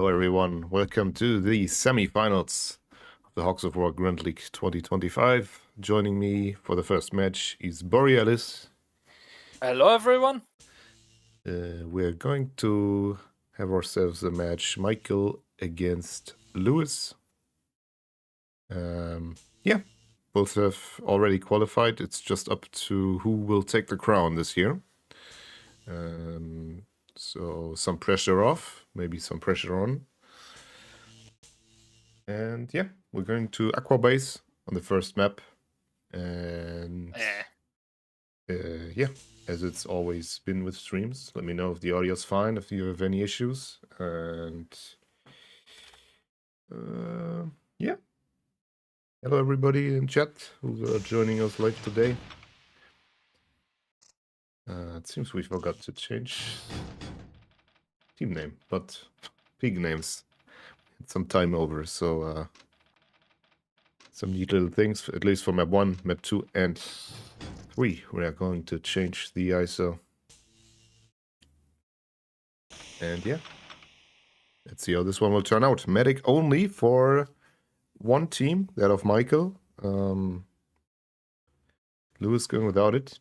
Hello everyone, welcome to the semifinals of the Hogs of War Grunt League 2025. Joining me for the first match is Borealis. Hello everyone. We're going to have ourselves a match, Michael against Lewis. Yeah, both have already qualified. It's just up to who will take the crown this year. So some pressure off, maybe some pressure on. And yeah, we're going to Aqua-Base on the first map. And yeah, as it's always been with streams, let me know if the audio's fine, if you have any issues. And yeah. Hello everybody in chat who are joining us late today. It seems we forgot to change team name, but pig names. Some time over, so some neat little things, at least for map 1, map 2, and 3. We are going to change the ISO. And yeah, let's see how this one will turn out. Medic only for one team, that of Michael. Lewis going without it.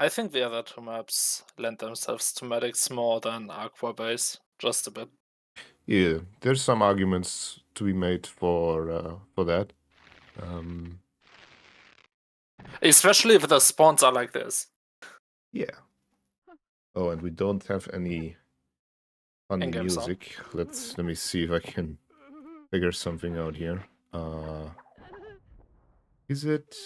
I think the other two maps lend themselves to medics more than Aqua-Base, just a bit. Yeah, there's some arguments to be made for that. Especially if the spawns are like this. Yeah. Oh, and we don't have any funny In-game music. Let me see if I can figure something out here. Is it?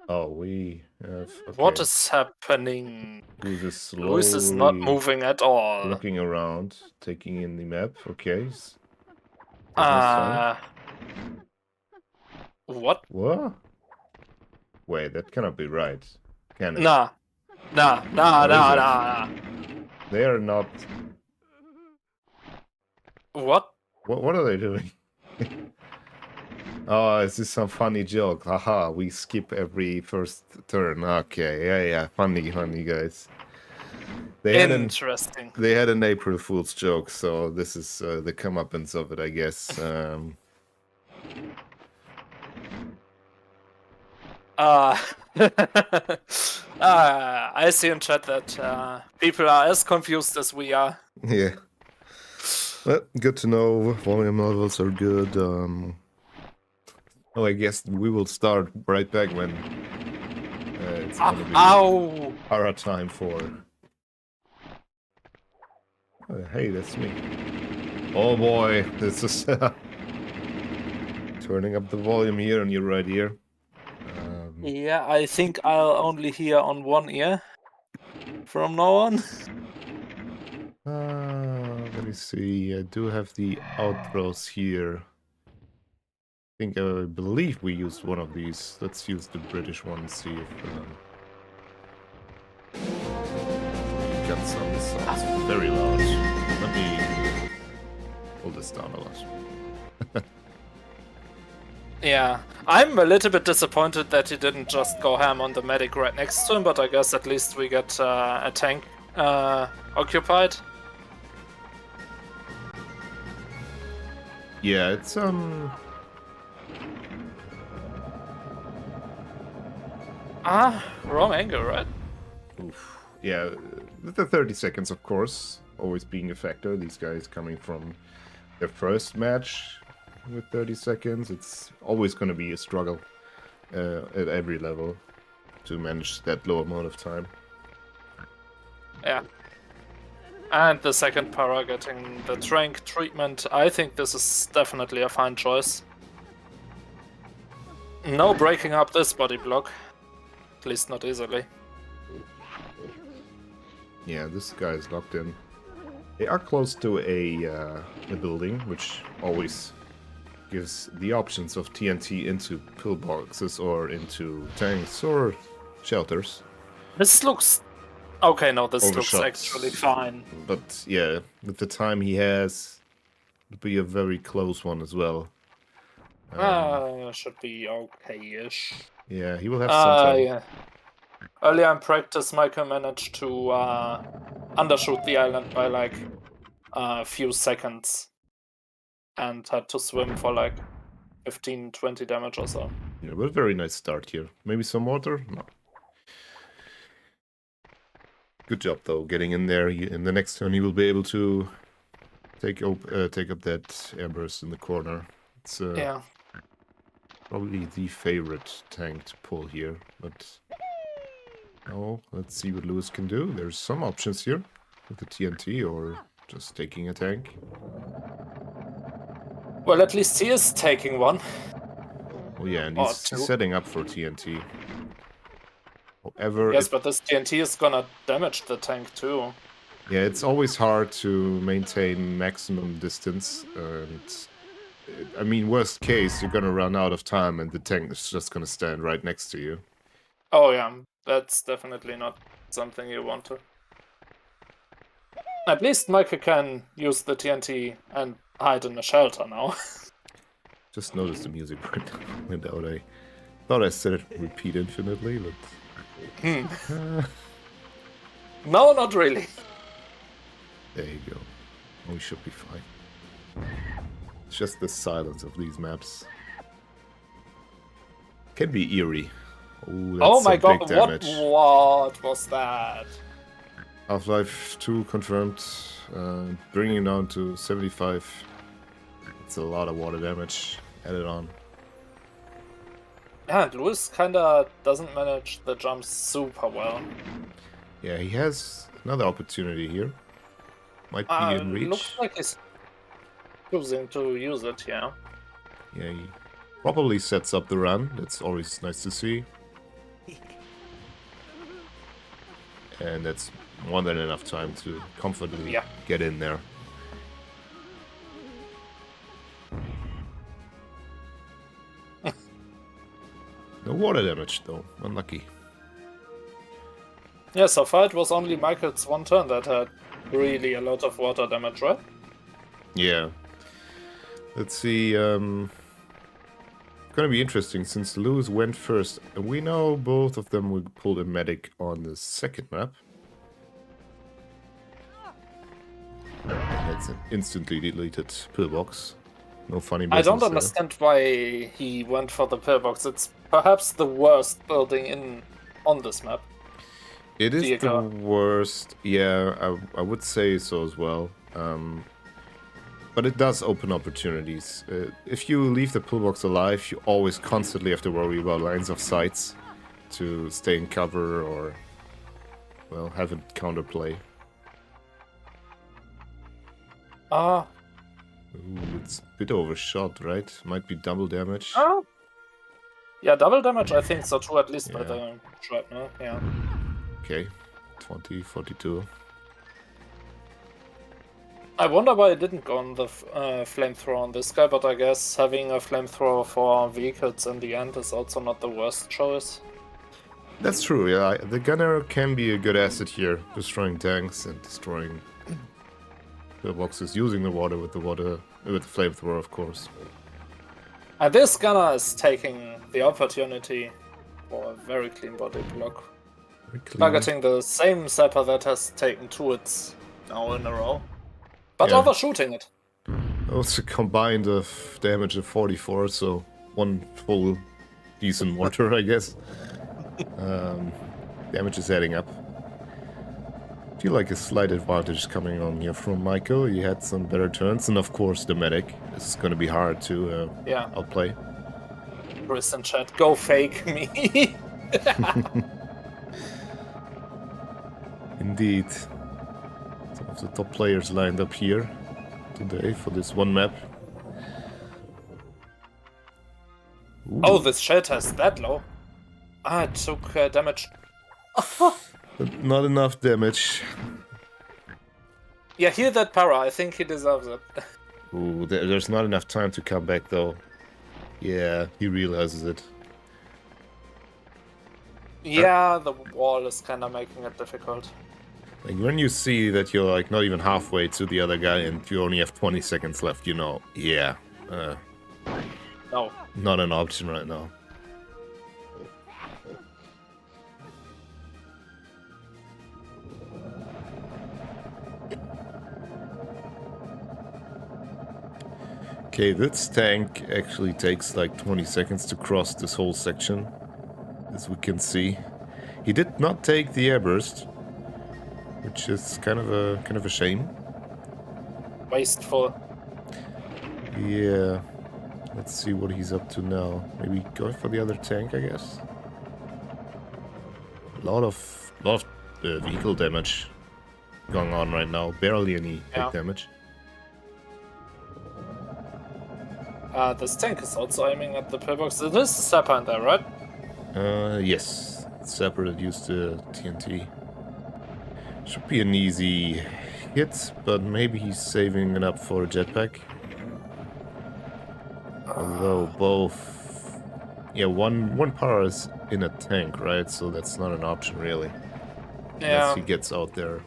Oh, we have. Okay. What is happening? Lewis is not moving at all. Looking around, taking in the map. Okay. What? What? Wait, that cannot be right. Can it? Nah. They are not. What? What are they doing? Oh, is this some funny joke? Haha, we skip every first turn. Okay, yeah, funny guys. Interesting. They had an April Fool's joke, so this is the comeuppance of it, I guess. I see in chat that people are as confused as we are. Yeah. Well, good to know. Volume levels are good. Oh, I guess we will start right back when it's gonna be our time for. Hey, that's me. Oh boy, this is turning up the volume here on your right ear. Yeah, I think I'll only hear on one ear from now on. Let me see. I do have the outros here. I believe we used one of these. Let's use the British one and see if we got some. This sounds very loud. Let me pull this down a lot. Yeah, I'm a little bit disappointed that he didn't just go ham on the medic right next to him, but I guess at least we get a tank occupied. Yeah, it's wrong angle, right? Oof. Yeah, the 30 seconds, of course, always being a factor. These guys coming from their first match with 30 seconds. It's always going to be a struggle at every level to manage that low amount of time. Yeah. And the second para getting the trank treatment. I think this is definitely a fine choice. No breaking up this body block. At least not easily. Yeah, this guy is locked in. They are close to a building, which always gives the options of TNT into pillboxes or into tanks or shelters. This looks... Okay, no, this looks actually fine. But yeah, with the time he has, it'll be a very close one as well. Should be okay-ish. Yeah, he will have some time. Yeah. Earlier in practice, Michael managed to undershoot the island by like a few seconds and had to swim for like 15-20 damage or so. Yeah, but a very nice start here. Maybe some water? No. Good job though, getting in there. In the next turn, he will be able to take up that airburst in the corner. It's Yeah. probably the favorite tank to pull here, but oh, let's see what Lewis can do. There's some options here with the TNT or just taking a tank. Well, at least he is taking one. Oh yeah, and Or he's two. setting up for TNT. However, Yes, but this TNT is gonna damage the tank too. yeah, it's always hard to maintain maximum distance, and I mean, worst case, you're gonna run out of time and the tank is just gonna stand right next to you. Oh yeah, that's definitely not something you want to. At least Michael can use the TNT and hide in a shelter now. Just noticed the music went out. I thought I said it repeat infinitely, but... No, not really. There you go. We should be fine. It's just the silence of these maps. Can be eerie. Oh, that's Oh my some big god, damage. what was that? Half-Life 2 confirmed, bringing it down to 75. It's a lot of water damage added on. Yeah, and Lewis kinda doesn't manage the jumps super well. Yeah, he has another opportunity here. Might be in reach. Looks like he's choosing to use it, yeah. Yeah, he probably sets up the run. That's always nice to see. And that's more than enough time to comfortably get in there. No water damage though, unlucky. Yeah, so far it was only Michael's one turn that had really a lot of water damage, right? Yeah. Let's see, gonna be interesting since Lewis went first. We know both of them will pull a medic on the second map. That's an instantly deleted pillbox. No funny business. I don't understand why he went for the pillbox. It's perhaps the worst building on this map. It is the worst. Yeah, I would say so as well. But it does open opportunities. If you leave the pillbox alive, you always constantly have to worry about lines of sights to stay in cover or, well, have it counterplay. Ooh, it's a bit overshot, right? Might be double damage. Yeah, double damage, I think so too, at least by the shrapnel, yeah. Okay, 20, 42. I wonder why it didn't go on the flamethrower on this guy, but I guess having a flamethrower for vehicles in the end is also not the worst choice. That's true, yeah. The gun arrow can be a good asset here, destroying tanks and destroying pillboxes, using the water with the flamethrower, of course. And this gunner is taking the opportunity for a very clean body block. Targeting the same sapper that has taken 2 hits now in a row. But overshooting it. Also combined of damage of 44, so one full decent mortar, I guess. Damage is adding up. I feel like a slight advantage coming on here from Michael. He had some better turns, and of course the medic. This is going to be hard to outplay. Chris in chat, go fake me. Indeed. Some of the top players lined up here today for this one map. Ooh. Oh, this shelter is that low. It took damage. But not enough damage. Yeah, heal that para. I think he deserves it. Ooh, there's not enough time to come back though. Yeah, he realizes it. Yeah, the wall is kind of making it difficult. Like when you see that you're like not even halfway to the other guy and you only have 20 seconds left, you know, No. Not an option right now. Okay, this tank actually takes like 20 seconds to cross this whole section, as we can see. He did not take the airburst, which is kind of a shame. Wasteful. Yeah. Let's see what he's up to now. Maybe going for the other tank, I guess. A lot of vehicle damage going on right now. Barely any big damage. This tank is also aiming at the pillbox. It is a Sapper in there, right? Yes. It's Sapper that used the TNT. Should be an easy hit, but maybe he's saving it up for a jetpack. Although both... Yeah, one power is in a tank, right? So that's not an option, really. Yeah. Unless he gets out there.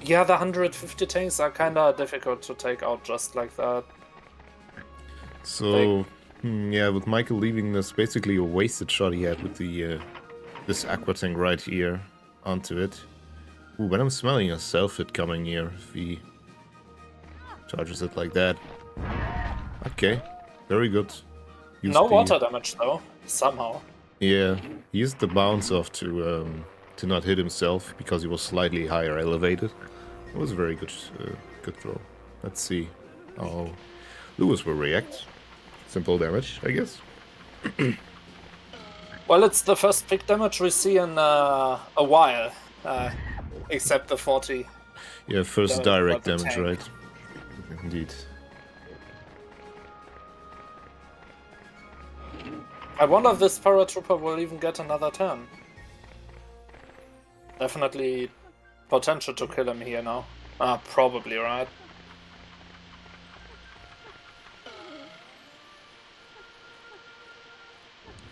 Yeah, the 150 tanks are kinda difficult to take out just like that. So, yeah, with Michael leaving this, basically a wasted shot he had with the this aqua tank right here onto it. Ooh, but I'm smelling a self-hit coming here if he charges it like that. Okay, very good. No water damage though, somehow. Yeah, he used the bounce off to not hit himself because he was slightly higher elevated. It was a very good good throw. Let's see how Lewis will react. Simple damage, I guess. Well, it's the first big damage we see in a while, except the 40. Yeah, first direct damage, right? Indeed. I wonder if this paratrooper will even get another turn. Definitely potential to kill him here now. Probably, right?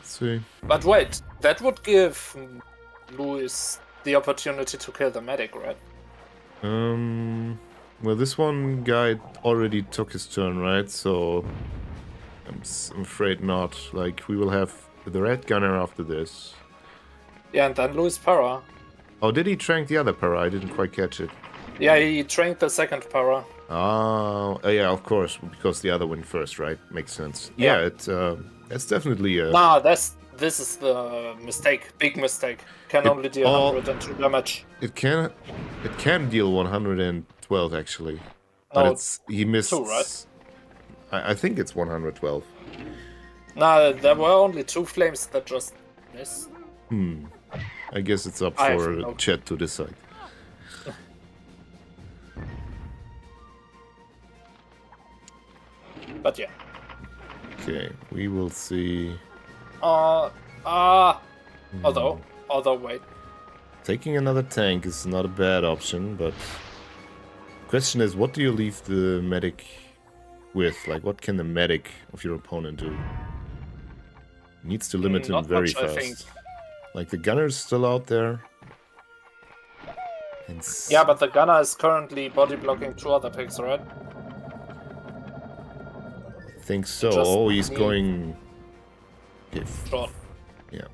See. But wait, that would give Lewis the opportunity to kill the medic, right? Well, this one guy already took his turn, right? So I'm afraid not. Like, we will have the red gunner after this. Yeah, and then Lewis para. Oh, did he trank the other para? I didn't quite catch it. Yeah, he trained the second para. Oh, yeah, of course, because the other went first, right? Makes sense. Yeah. It's definitely a... Nah, this is the mistake. Big mistake. Can only deal 102 damage. It can deal 112 actually. No, But he missed 2, right? I think it's 112. Nah, there were only 2 flames that just missed. I guess it's up for chat to decide. But yeah. Okay, we will see. Although wait. Taking another tank is not a bad option, but question is, what do you leave the medic with? Like, what can the medic of your opponent do? Needs to limit him very fast. I think. Like, the gunner's still out there. And yeah, but the gunner is currently body blocking 2 other picks, right? I think so. Oh, he's going... Short. Yeah.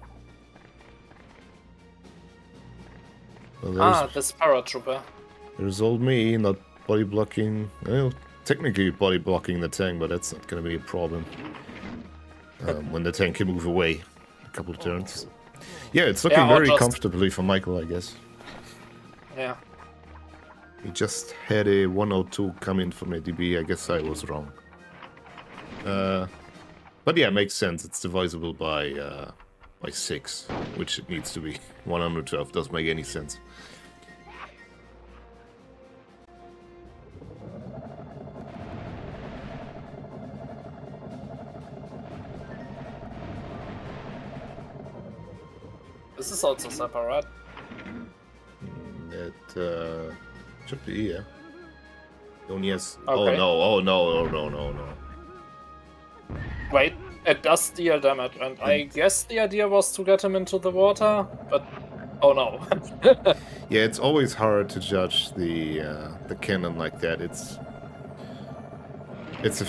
Well, this paratrooper. There's old me, not body blocking... Well, technically body blocking the tank, but that's not going to be a problem. When the tank can move away a couple of turns. Yeah, it's looking very comfortably for Michael, I guess. Yeah. He just had a 102 come in from ADB. I guess I was wrong. But yeah, makes sense. It's divisible by 6, which it needs to be. 112 doesn't make any sense. This is also separate. It should be, yeah. Only has... Okay. Oh no. Wait, it does deal damage, and I guess the idea was to get him into the water, but oh no. Yeah, it's always hard to judge the cannon like that. It's a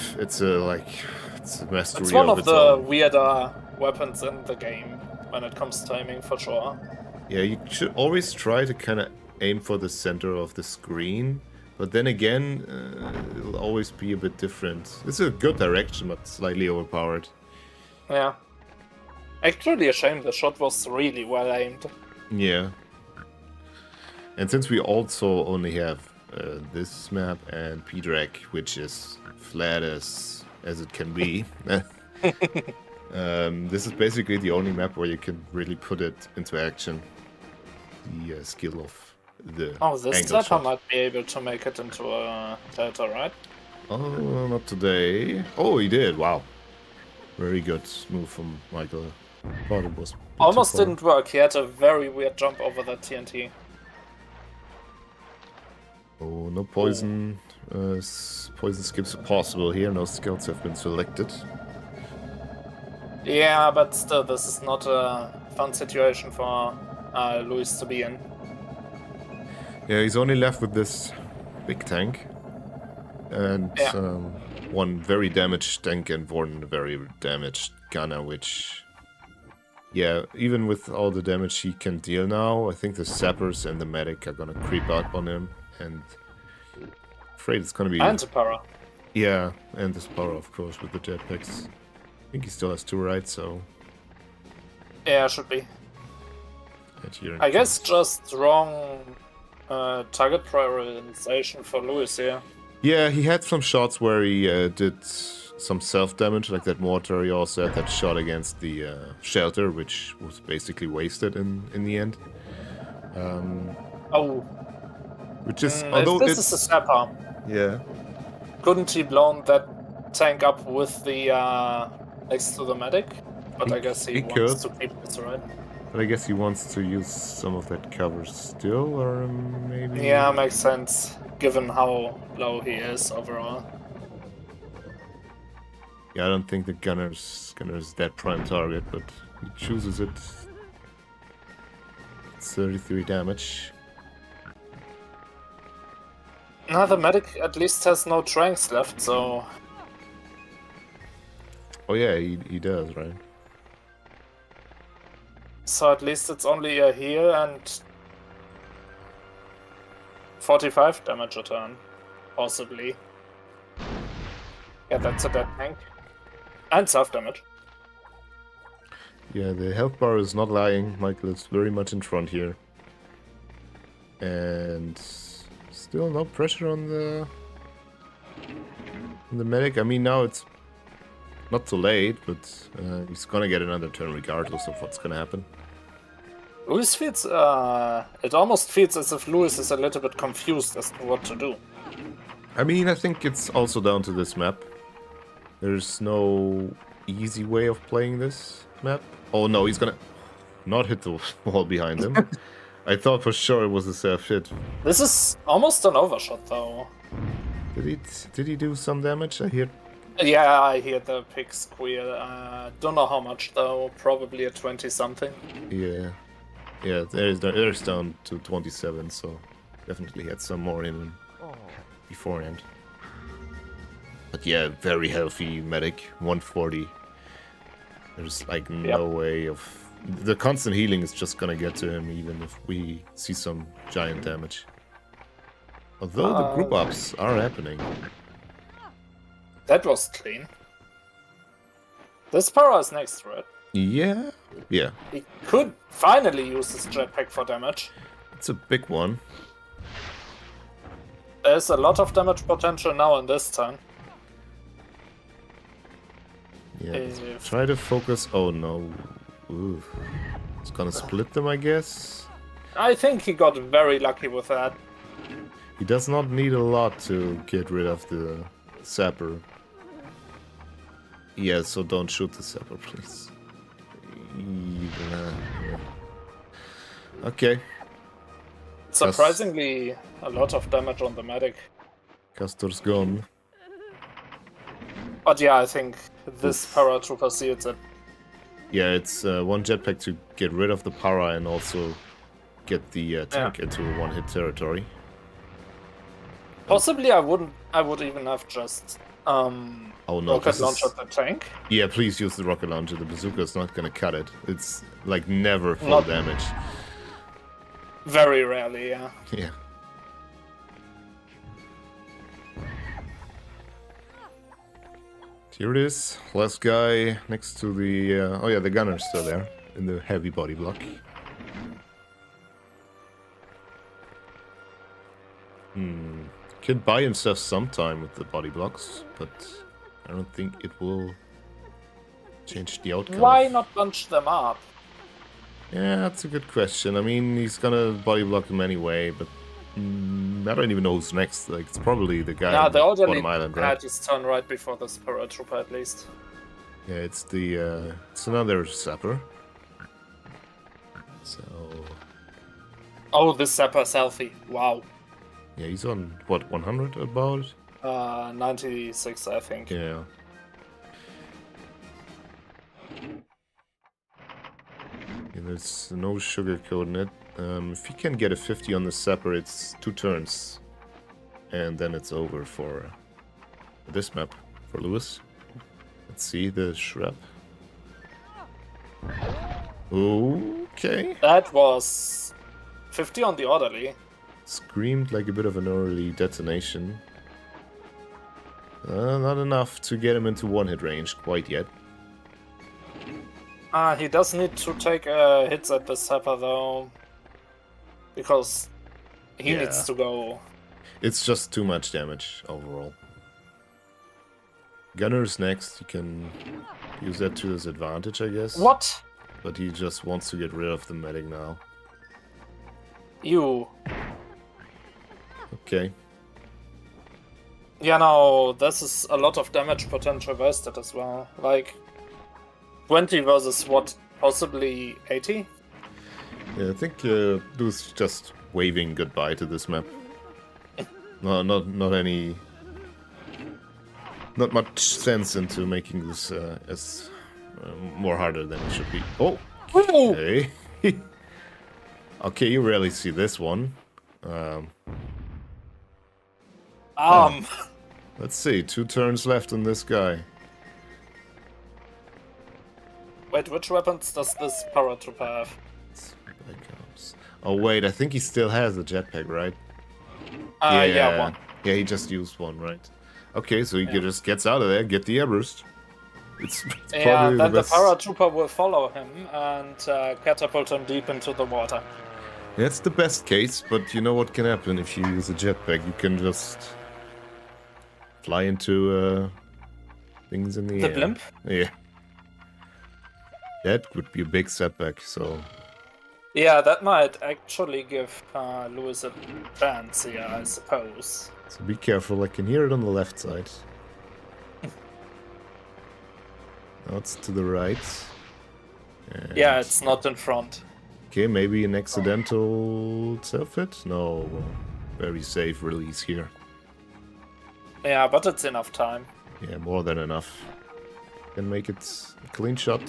mastery. It's one of the weirder weapons in the game when it comes to timing, for sure. Yeah, you should always try to kind of aim for the center of the screen. But then again, it'll always be a bit different. It's a good direction, but slightly overpowered. Yeah. Actually a shame, the shot was really well aimed. Yeah. And since we also only have this map and P-Drag, which is flat as it can be, this is basically the only map where you can really put it into action. The skill of the this angle slapper shot. might be able to make it into a delta, right? Oh, not today. Oh, he did. Wow. Very good move from Michael. Thought it was Almost didn't work. He had a very weird jump over that TNT. Oh, no poison. Poison skips are possible here. No scouts have been selected. Yeah, but still, this is not a fun situation for Luis to be in. Yeah, he's only left with this big tank. And one very damaged tank and one very damaged gunner, which... Yeah, even with all the damage he can deal now, I think the sappers and the medic are gonna creep up on him, and... afraid it's gonna be... And the para. Yeah, and the power, of course, with the jetpacks. I think he still has 2 right, so... Yeah, should be. Here I guess just wrong target prioritization for Luis here. Yeah, he had some shots where he did some self-damage, like that mortar. He also had that shot against the shelter, which was basically wasted in the end. Which is... although if this is a sapper, yeah. couldn't he blown that tank up with the next to the medic? But I guess he wants to keep this, right? But I guess he wants to use some of that cover still, or maybe... Yeah, makes sense, given how low he is overall. Yeah, I don't think the gunner's that prime target, but he chooses it. It's 33 damage. Now the medic at least has no tranks left, so... Oh yeah, he does, right? So at least it's only a heal and 45 damage a turn, possibly. Yeah, that's a dead tank. And self-damage. Yeah, the health bar is not lying. Michael is very much in front here. And still no pressure on the medic. I mean, now it's not too late, but he's gonna get another turn regardless of what's gonna happen. Luis feels, it almost feels as if Luis is a little bit confused as to what to do. I mean, I think it's also down to this map. There's no easy way of playing this map. Oh no, he's gonna not hit the wall behind him. I thought for sure it was a safe hit. This is almost an overshot though. Did he do some damage? I hear... Yeah, I hear the pig squeal. Don't know how much though, probably a 20 something. Yeah. Yeah, there's down to 27, so definitely had some more in him beforehand. But yeah, very healthy medic, 140. There's like no way of... The constant healing is just gonna get to him even if we see some giant damage. Although the group ups are happening. That was clean. This para is next, right? Yeah? Yeah. He could finally use his jetpack for damage. It's a big one. There's a lot of damage potential now in this turn. Yeah, try to focus... Oh no. Ooh. It's gonna split them, I guess. I think he got very lucky with that. He does not need a lot to get rid of the sapper. Yeah, so don't shoot the sapper, please. Okay. Surprisingly, a lot of damage on the medic. Castor's gone. But yeah, I think this paratrooper seals it. Yeah, it's one jetpack to get rid of the para and also get the tank into one-hit territory. Possibly I would even have just rocket launcher the tank. Yeah, please use the rocket launcher. The bazooka is not gonna cut it. It's like never full damage. Very rarely, yeah. Yeah. Here it is. Last guy next to the... oh yeah, the gunner's still there in the heavy body block. Could buy himself some time with the body blocks, but I don't think it will change the outcome. Why not bunch them up? Yeah, that's a good question. I mean, he's gonna body block him anyway, but I don't even know who's next. Like, it's probably the guy on the bottom island, right? Had his turn right before this paratrooper, at least. Yeah, it's the it's another sapper. So. Oh, this sapper selfie! Wow. Yeah, he's on what 100 about? 96, I think. Yeah. There's no sugarcoating it. If he can get a 50 on the sapper, it's 2 turns. And then it's over for this map, for Lewis. Let's see the shrub. Okay. That was 50 on the orderly. Screamed like a bit of an early detonation. Not enough to get him into one-hit range quite yet. He does need to take hits at the sapper though, because he needs to go. It's just too much damage overall. Gunner's next. You can use that to his advantage, I guess. What? But he just wants to get rid of the medic now. You. Okay. Yeah, no, this is a lot of damage potential wasted as well. Like 20 versus what? Possibly 80? Yeah, I think Lou's just waving goodbye to this map. No, not much sense into making this as more harder than it should be. Oh, okay. Okay, you rarely see this one. Let's see, 2 turns left on this guy. Wait, which weapons does this paratrooper have? Oh wait, I think he still has the jetpack, right? Yeah, one. Yeah, he just used one, right? Okay, so he just gets out of there, get the air boost. It's probably then the best. The paratrooper will follow him and catapult him deep into the water. That's the best case, but you know what can happen if you use a jetpack? You can just fly into things in the air. The blimp? Yeah. That would be a big setback, so... Yeah, that might actually give Lewis a chance here, I suppose. So be careful, I can hear it on the left side. Now it's to the right. And... yeah, it's not in front. Okay, maybe an accidental self-hit? No, very safe release here. Yeah, but it's enough time. Yeah, more than enough. Can make it a clean shot.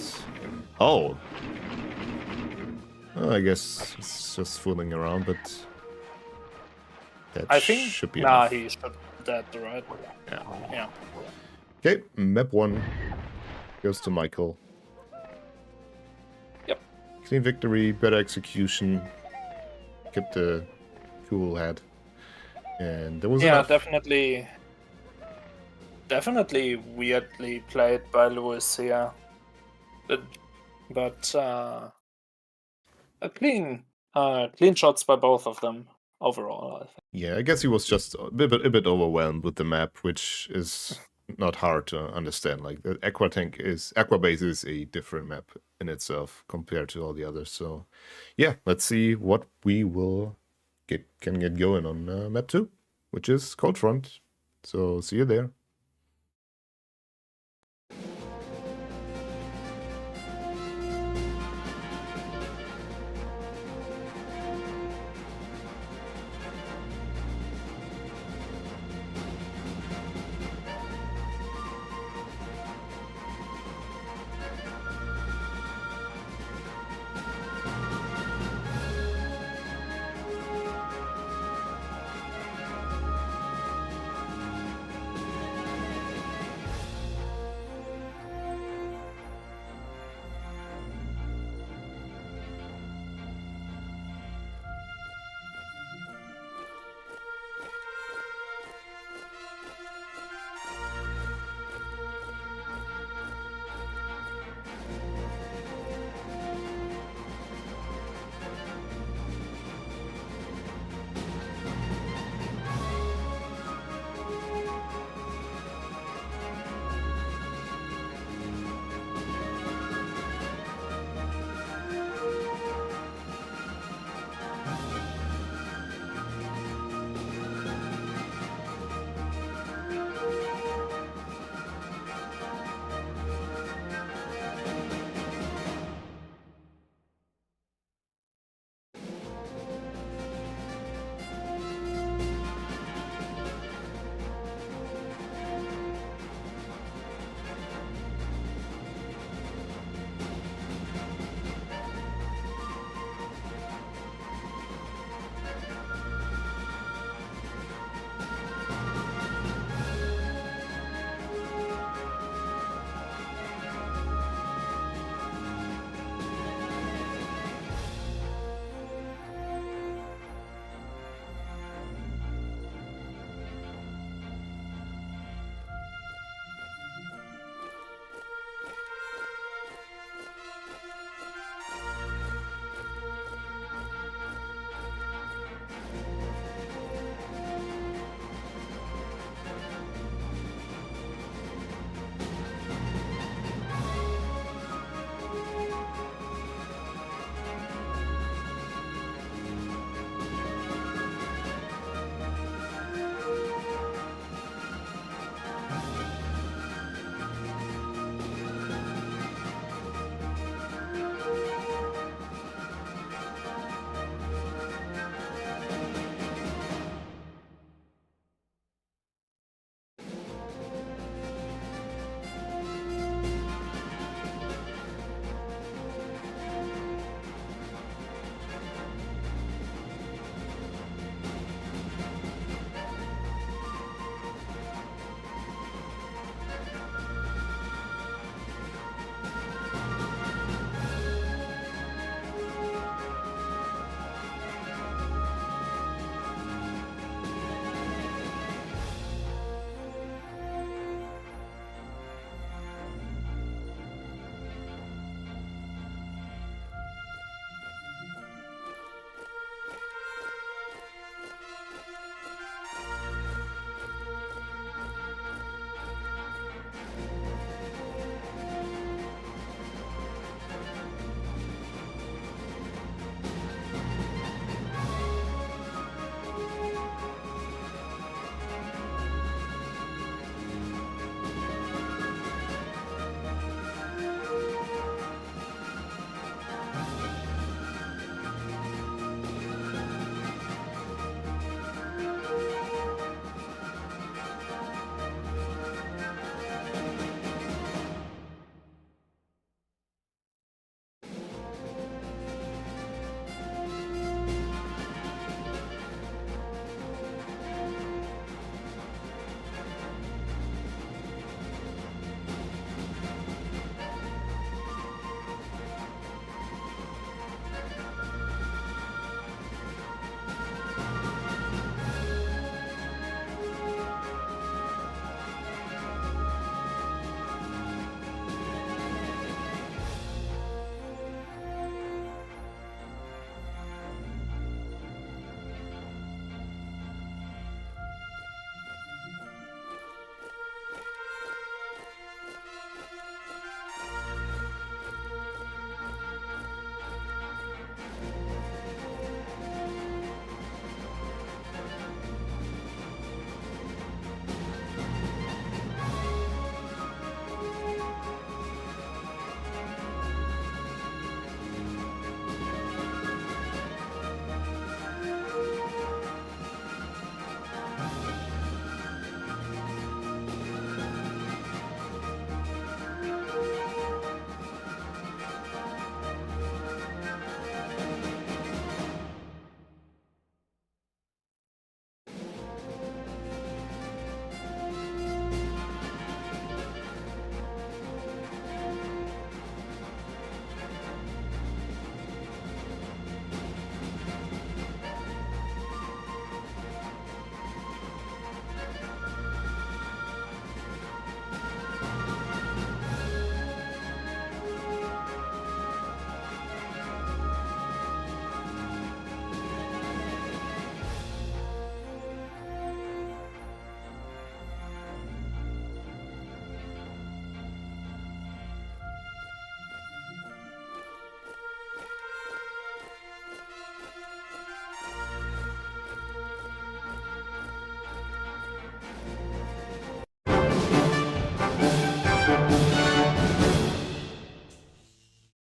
Oh! Well, I guess it's just fooling around, but that should be enough. He should dead, right? Yeah. Okay, map 1 goes to Michael. Yep. Clean victory, better execution. Kept a cool head. And there was enough. Definitely weirdly played by Lewis here. But clean shots by both of them overall, I think. Yeah, I guess he was just a bit overwhelmed with the map, which is not hard to understand. Like the Aqua-Base is a different map in itself compared to all the others. So yeah, let's see what we will can get going on map 2, which is Coldfront. So see you there.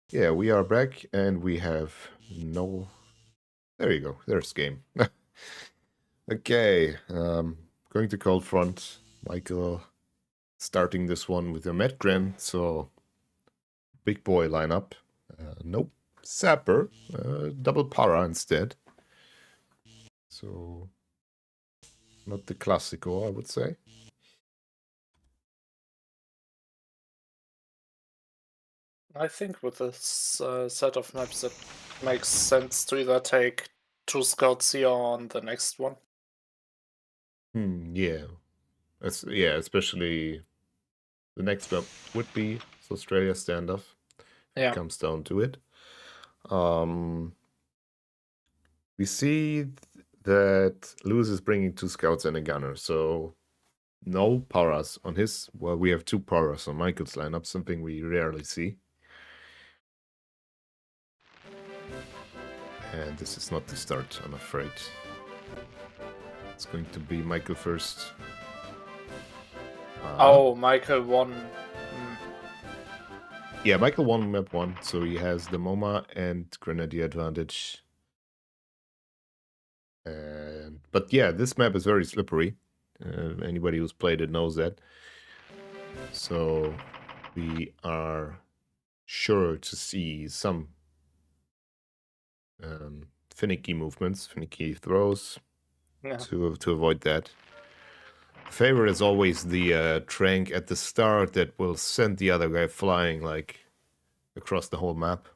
Yeah, we are back and we have no... There you go. There's game. Okay, going to Coldfront. Michael starting this one with a Metgren, so big boy lineup. Nope, Sapper, double para instead. So not the classical, I would say. I think with this set of maps, it makes sense to either take 2 scouts here on the next one. Yeah. Yeah, especially the next map would be Australia standoff. Yeah. It comes down to it. We see that Lewis is bringing 2 scouts and a gunner, so no paras on his. Well, we have 2 paras on Michael's lineup, something we rarely see. And this is not the start, I'm afraid. It's going to be Michael first. Oh, Michael won. Yeah, Michael won map 1, so he has the MoMA and Grenadier advantage. But yeah, this map is very slippery. Anybody who's played it knows that. So we are sure to see some finicky movements, finicky throws to avoid that. Favorite is always the trank at the start that will send the other guy flying like across the whole map.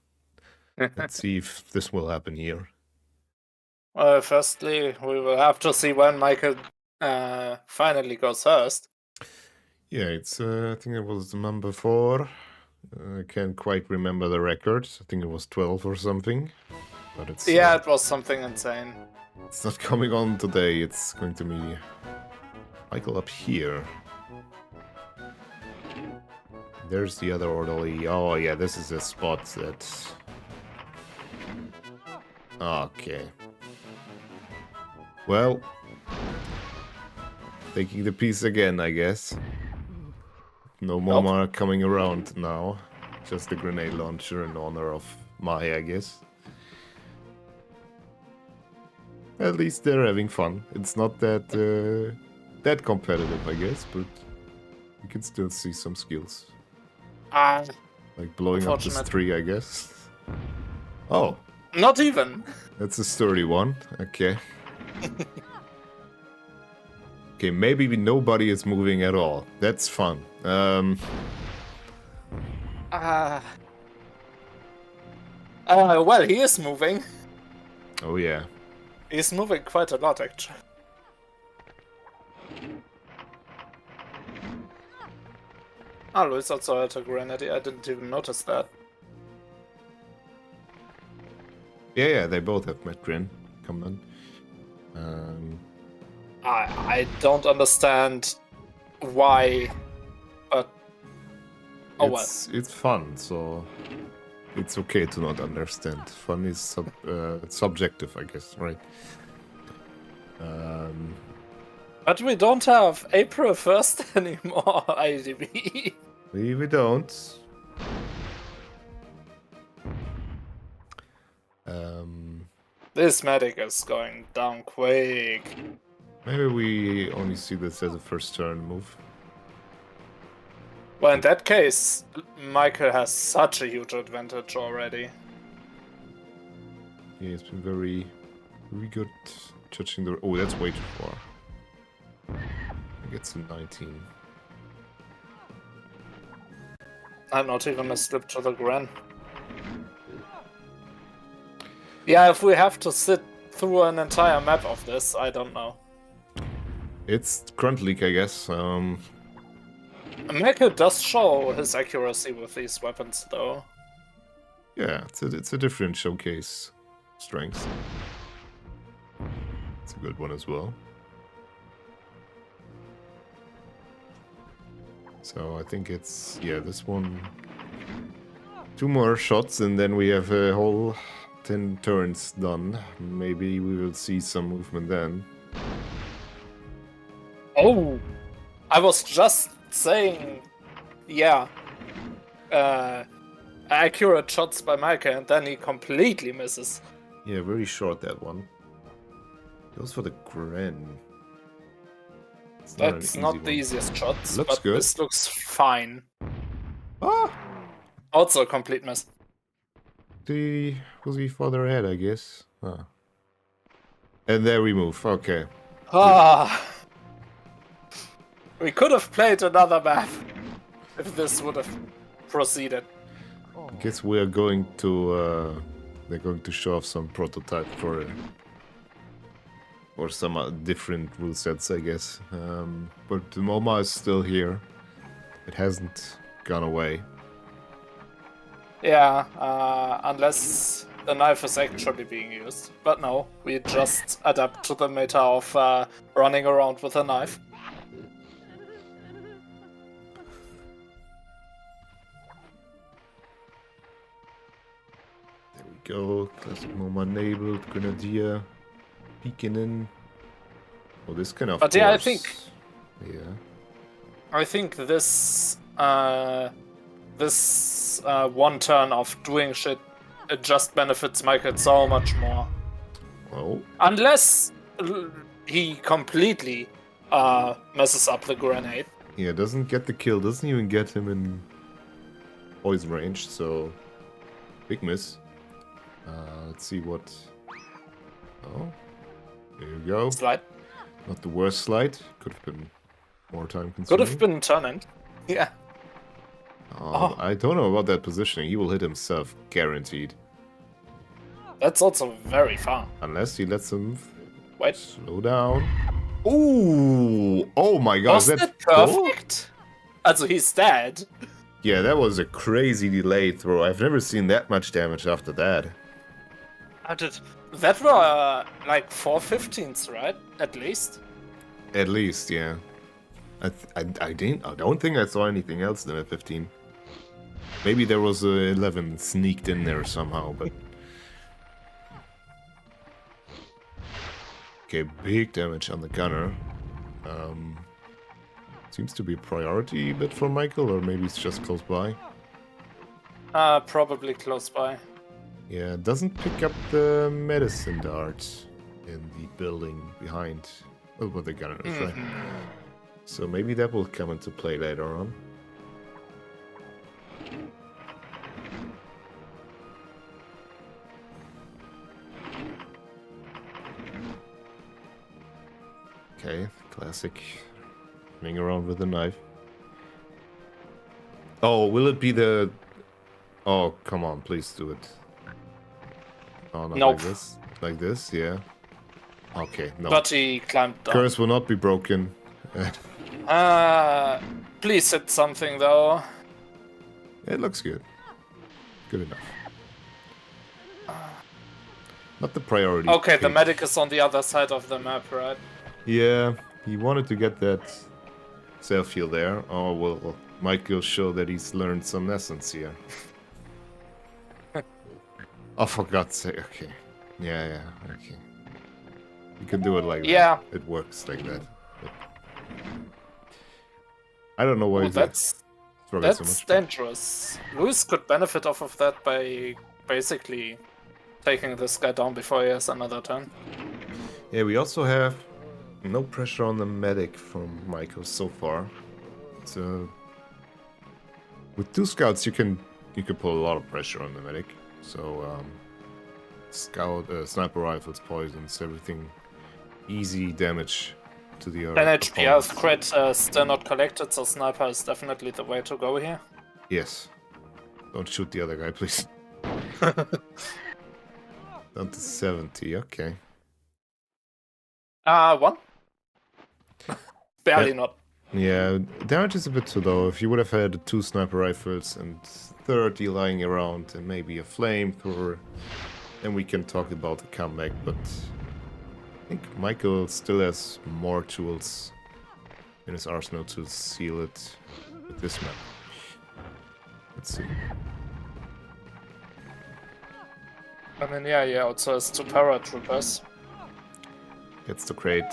Let's see if this will happen here. Firstly, we will have to see when Michael finally goes first. Yeah, it's I think it was number 4. I can't quite remember the record. I think it was 12 or something. But it's yeah, it was something insane. It's not coming on today. It's going to be Michael up here. There's the other orderly. Oh yeah, this is a spot that... Okay. Well, taking the piece again, I guess. No MoMA coming around now. Just a grenade launcher in honor of Mai, I guess. At least they're having fun. It's not that that competitive, I guess, but you can still see some skills. Like blowing up this tree, I guess. Oh. Not even. That's a sturdy one. Okay. Okay, maybe nobody is moving at all. That's fun. Well, he is moving. Oh yeah. He's moving quite a lot, actually. Oh, Luis also had a grenadier. I didn't even notice that. Yeah, they both have Metgren. Come on. I don't understand why, but it's fun, so it's okay to not understand. Fun is subjective, I guess, right? But we don't have April 1st anymore, IDB. We don't. This medic is going down quick. Maybe we only see this as a first turn move. Well, in that case, Michael has such a huge advantage already. Yeah, he's been very good judging the... Oh, that's way too far. He gets a 19. I'm not even a slip to the Gren. Yeah, if we have to sit through an entire map of this, I don't know. It's Grunt League, I guess. Michael does show his accuracy with these weapons, though. Yeah, it's a different showcase strength. It's a good one as well. So I think it's, yeah, this one... 2 more shots and then we have a whole 10 turns done. Maybe we will see some movement then. Oh! I was just saying... Yeah. accurate shots by Micah, and then he completely misses. Yeah, very short that one. Goes for the Gren. That's not the easiest shots, Looks but good. this looks fine. Ah! Also a complete miss. Was he farther ahead, I guess? Ah. And there we move, okay. Ah, we could have played another map if this would have proceeded. I guess we are going to, they're going to show off some prototype for or some different rule sets, I guess. But the MoMA is still here. It hasn't gone away. Yeah, unless the knife is actually being used. But no, we just adapt to the meta of running around with a knife. There we go. Classic MoMA enabled. Grenadier. Peeking in. Oh, this kind of. But yeah, I think. Yeah. I think this one turn of doing shit, it just benefits Michael so much more. Oh. Unless he completely messes up the grenade. Yeah, doesn't get the kill. Doesn't even get him in poison range. So big miss. Let's see what. Oh. There you go. Slide. Not the worst slide. Could have been more time consuming. Could have been turn-in. Yeah. Oh, I don't know about that positioning. He will hit himself, guaranteed. That's also very far. Unless he lets him Wait. slow down. Ooh! Oh my god, Was is that perfect? Also, he's dead. Yeah, that was a crazy delayed throw. I've never seen that much damage after that. That were like 4/15s, right? At least. At least, yeah. I don't think I saw anything else than a 15. Maybe there was a 11 sneaked in there somehow, but okay, big damage on the gunner. Seems to be a priority bit for Michael, or maybe it's just close by. Probably close by. Yeah, doesn't pick up the medicine dart in the building behind. Oh, but the gunner is right. So maybe that will come into play later on. Okay, classic. Running around with a knife. Oh, will it be the... Oh, come on, please do it. Oh, not Nope. like this. Like this, yeah. Okay, no. But he climbed down. Curse will not be broken. Please hit something though. It looks good. Good enough. Not the priority. Okay, the pick. medic is on the other side of the map, right? Yeah, he wanted to get that self-heal there. Oh, well, Michael show that he's learned some lessons here. Oh, for God's sake, okay. Yeah, okay. You can do it like that. It works like that. But I don't know why he's that's struggling so much. dangerous. Luis could benefit off of that by basically taking this guy down before he has another turn. Yeah, we also have no pressure on the medic from Michael so far. So with 2 scouts, you can put a lot of pressure on the medic. So sniper rifles, poisons, everything, easy damage to the. 10 HP health crit still not collected, so sniper is definitely the way to go here. Yes. Don't shoot the other guy, please. Down to 70. Okay. 1. Barely not. Yeah, damage is a bit too low. If you would have had 2 sniper rifles and 30 lying around and maybe a flamethrower, then we can talk about the comeback, but I think Michael still has more tools in his arsenal to seal it with this map. Let's see. I mean, yeah, he also has 2 paratroopers. Gets the crate.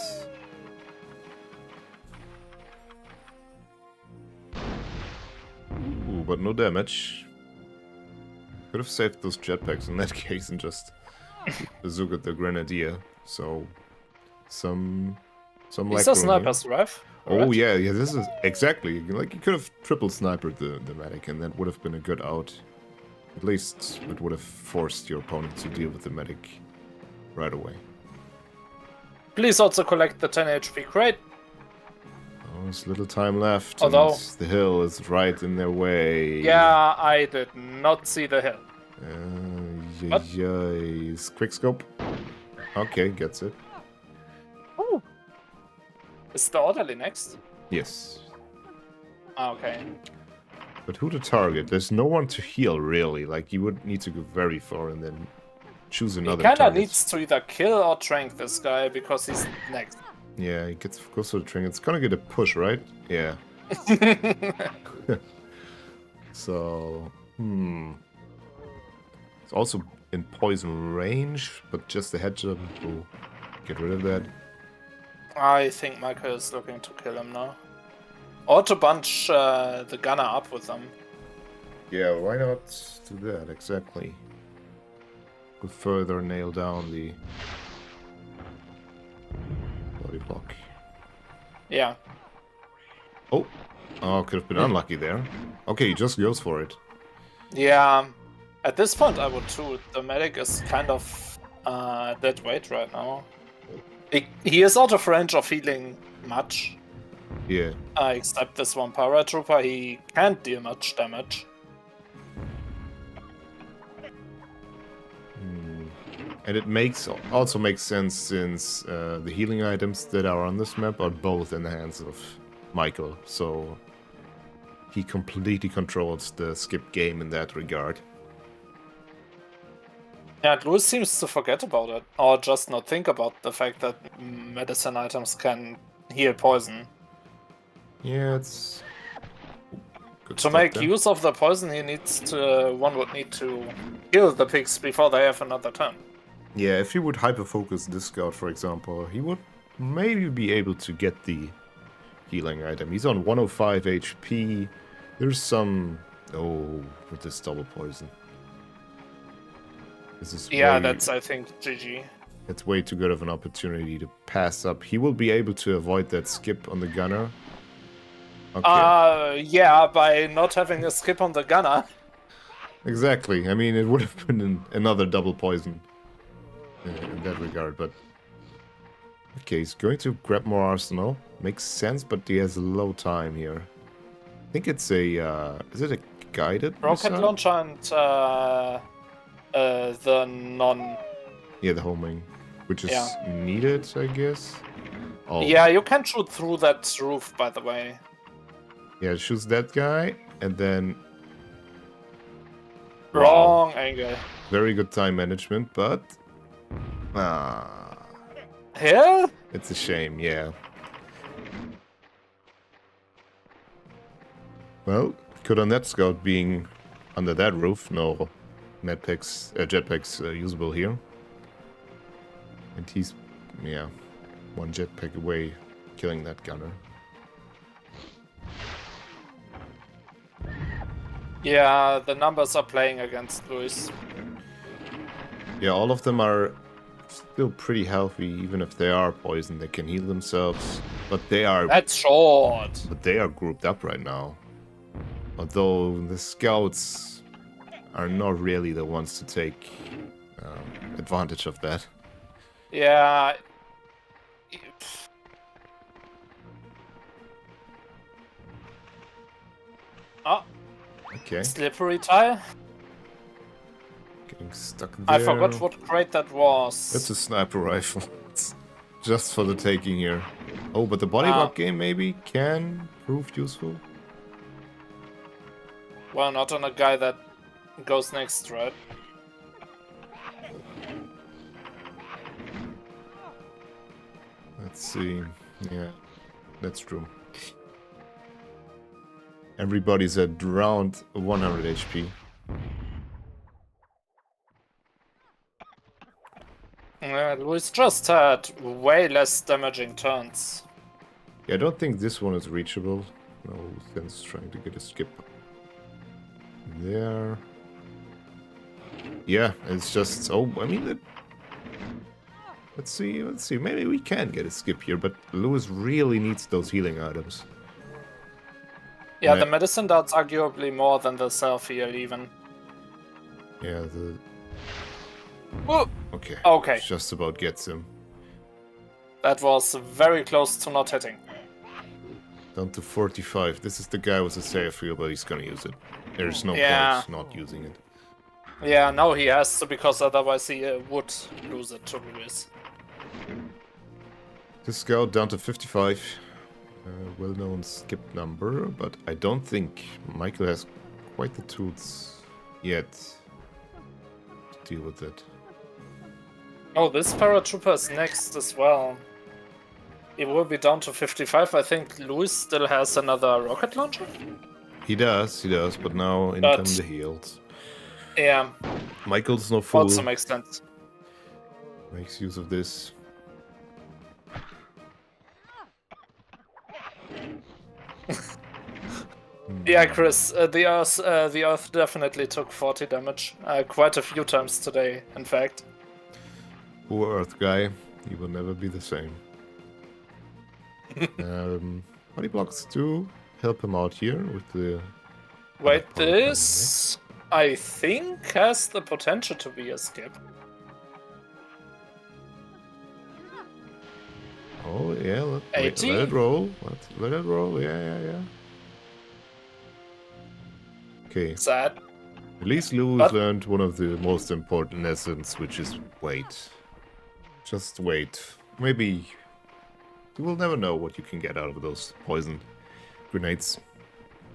Ooh, but no damage. Could have saved those jetpacks in that case and just bazookaed the Grenadier. So, some These leg are room snipers, right? Oh yeah, this is exactly like you could have triple snipered the medic, and that would have been a good out. At least it would have forced your opponent to deal with the medic right away. Please also collect the 10 HP crate. Oh, there's little time left, Although, and the hill is right in their way. yeah, I did not see the hill. What? Yes. Quickscope. Okay, gets it. Ooh. Is the orderly next? Yes. Ah, okay. But who to target? There's no one to heal, really. Like, you would need to go very far and then choose another He kinda target. needs to either kill or trank this guy, because he's next. Yeah, he gets close to the train. It's gonna get a push, right? Yeah. So, It's also in poison range, but just the headshot will get rid of that. I think Michael is looking to kill him now. Or to bunch the gunner up with them. Yeah, why not do that, exactly. Could further nail down the body block. Yeah. Oh, could have been unlucky there. Okay, he just goes for it. Yeah. At this point, I would too. The medic is kind of dead weight right now. He is out of range of healing much. Yeah. Except this one paratrooper, he can't deal much damage. And it also makes sense since the healing items that are on this map are both in the hands of Michael, so he completely controls the skip game in that regard. Yeah, Louis seems to forget about it, or just not think about the fact that medicine items can heal poison. Yeah, it's good To stuff make there. use of the poison, one would need to kill the pigs before they have another turn. Yeah, if he would hyper-focus this scout, for example, he would maybe be able to get the healing item. He's on 105 HP. There's some... Oh, with this double poison. This is That's, I think, GG. It's way too good of an opportunity to pass up. He will be able to avoid that skip on the gunner. Okay. Yeah, by not having a skip on the gunner. Exactly. I mean, it would have been another double poison in that regard, but... Okay, he's going to grab more arsenal. Makes sense, but he has a low time here. I think it's a... is it a guided Rocket missile? launcher and the non... Yeah, the homing. Which is needed, I guess. Oh. Yeah, you can shoot through that roof, by the way. Yeah, shoots that guy, and then... Wrong angle. Very good time management, but... Yeah? It's a shame, yeah. Well, could on that scout being under that roof, no jetpacks usable here. And he's, one jetpack away killing that gunner. Yeah, the numbers are playing against Luis. Yeah, all of them are still pretty healthy, even if they are poisoned. They can heal themselves, but they are... That's short. But they are grouped up right now. Although the scouts are not really the ones to take advantage of that. Yeah. Oh. Okay. Slippery tire? Getting stuck there. I forgot what crate that was. That's a sniper rifle. It's just for the taking here. Oh, but the body block game maybe can prove useful. Well, not on a guy that goes next, right? Let's see. Yeah, that's true. Everybody's at around 100 HP. Luis just had way less damaging turns. Yeah, I don't think this one is reachable. No sense trying to get a skip there. Yeah, it's just... Oh, I mean... Let's see. Maybe we can get a skip here, but Lewis really needs those healing items. Yeah, the medicine dart's arguably more than the self-heal, even. Yeah, the... Whoa. Okay. Okay. Just about gets him. That was very close to not hitting. Down to 45. This is the guy with the self-heal, but he's gonna use it. There's no point not using it. Yeah, now he has to, because otherwise he would lose it to Lewis. This scout down to 55. Well-known skip number, but I don't think Michael has quite the tools yet to deal with it. Oh, this paratrooper is next as well. He will be down to 55. I think Lewis still has another rocket launcher. He does, but now in come the heals. Yeah. Michael's no fool. Also makes sense. Makes use of this. Yeah, Chris, the Earth definitely took 40 damage. Quite a few times today, in fact. Poor Earth guy. He will never be the same. Body blocks do help him out here with the... Wait, this... I think has the potential to be a skip. Oh, yeah, let it roll. Let it roll, yeah. Okay. Sad. At least Lewis learned one of the most important lessons, which is wait. Just wait. Maybe... You will never know what you can get out of those poison grenades.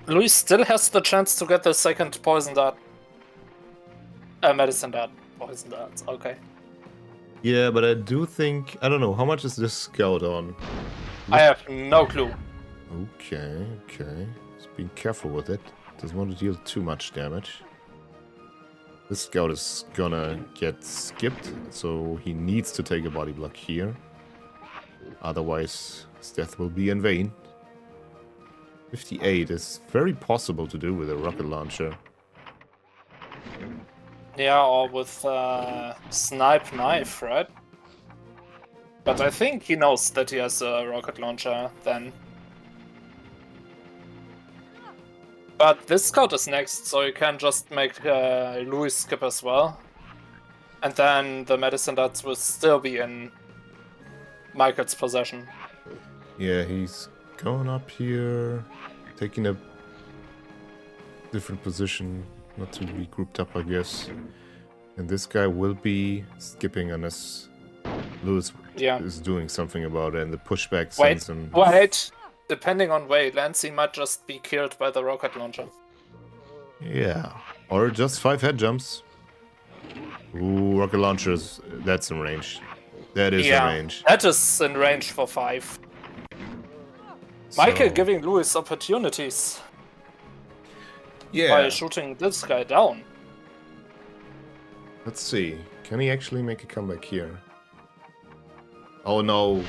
Luis still has the chance to get the second poison dart. Medicine dart. Poison darts, okay. Yeah, but I do think... I don't know, how much is this scout on? I have no clue. Okay. Just being careful with it. Doesn't want to deal too much damage. This scout is gonna get skipped, so he needs to take a body block here. Otherwise, his death will be in vain. 58 is very possible to do with a rocket launcher. Yeah, or with snipe knife, right? But I think he knows that he has a rocket launcher then. But this scout is next, so you can just make Louis skip as well. And then the medicine darts will still be in Michael's possession. Yeah, he's going up here, taking a different position, not to be grouped up, I guess. And this guy will be skipping unless Lewis is doing something about it, and the pushback sends him... Wait! Depending on weight, Lancy might just be killed by the rocket launcher. Yeah, or just 5 head jumps. Ooh, rocket launchers, that's in range. That is in range. That is in range for 5. So... Michael giving Lewis opportunities. By shooting this guy down. Let's see. Can he actually make a comeback here? Oh no.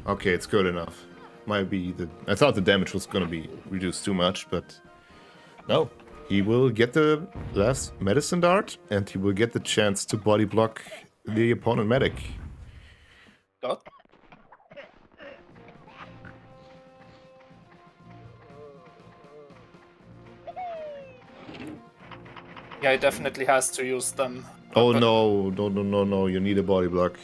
Okay, it's good enough. Might be the... I thought the damage was gonna be reduced too much, but... No. He will get the last medicine dart, and he will get the chance to body block the opponent medic. God. Yeah, he definitely has to use them. Oh no, you need a body block.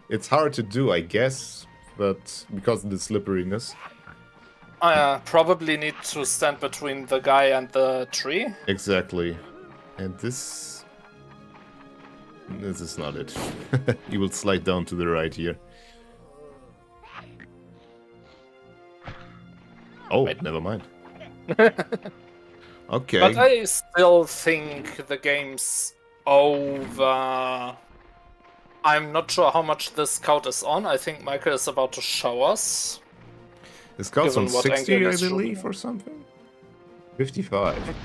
It's hard to do, I guess, but because of the slipperiness. I probably need to stand between the guy and the tree. Exactly. And this is not it. He will slide down to the right here. Oh, wait. Never mind. Okay. But I still think the game's over. I'm not sure how much this scout is on. I think Michael is about to show us. The scout's on 60, I believe, or something? 55.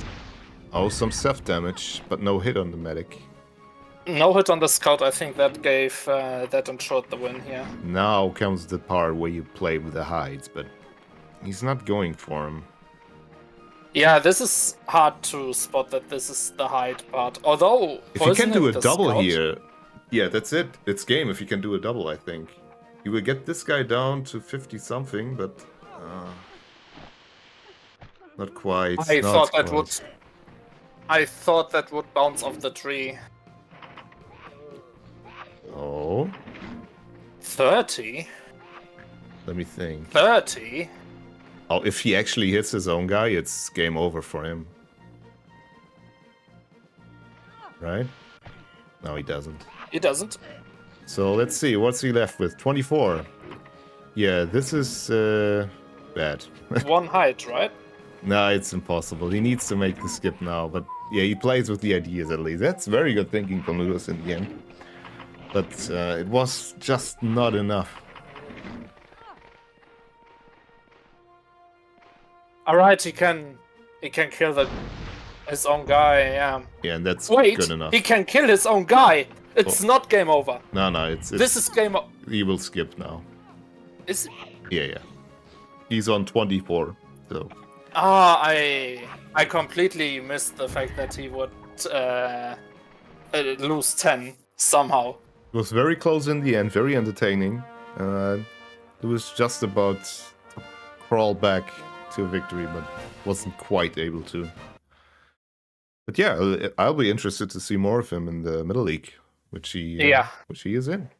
Oh, some self-damage, but no hit on the medic. No hit on the scout, I think that gave, that ensured the win here. Now comes the part where you play with the hides, but he's not going for him. Yeah, this is hard to spot that this is the hide part. Although If he can do a poisoning the double scout- here, yeah, that's it. It's game if he can do a double, I think. He will get this guy down to 50 something, but not quite. I not thought that quite. would. I thought that would bounce off the tree. Oh, 30? let me think. 30? Oh, if he actually hits his own guy, it's game over for him. Right? No, he doesn't. He doesn't. So let's see, what's he left with? 24. Yeah, this is bad. One hide, right? No, it's impossible. He needs to make the skip now, but yeah, he plays with the ideas at least. That's very good thinking from Lewis in the end. But it was just not enough. Alright, he can kill his own guy, yeah. Yeah, and that's Wait, good enough. he can kill his own guy! It's not game over. No, it's This is game over. he will skip now. Is it? Yeah. He's on 24, so... I completely missed the fact that he would lose 10 somehow. It was very close in the end, very entertaining. It was just about to crawl back to victory, but wasn't quite able to. But yeah, I'll be interested to see more of him in the Middle League, which he is in.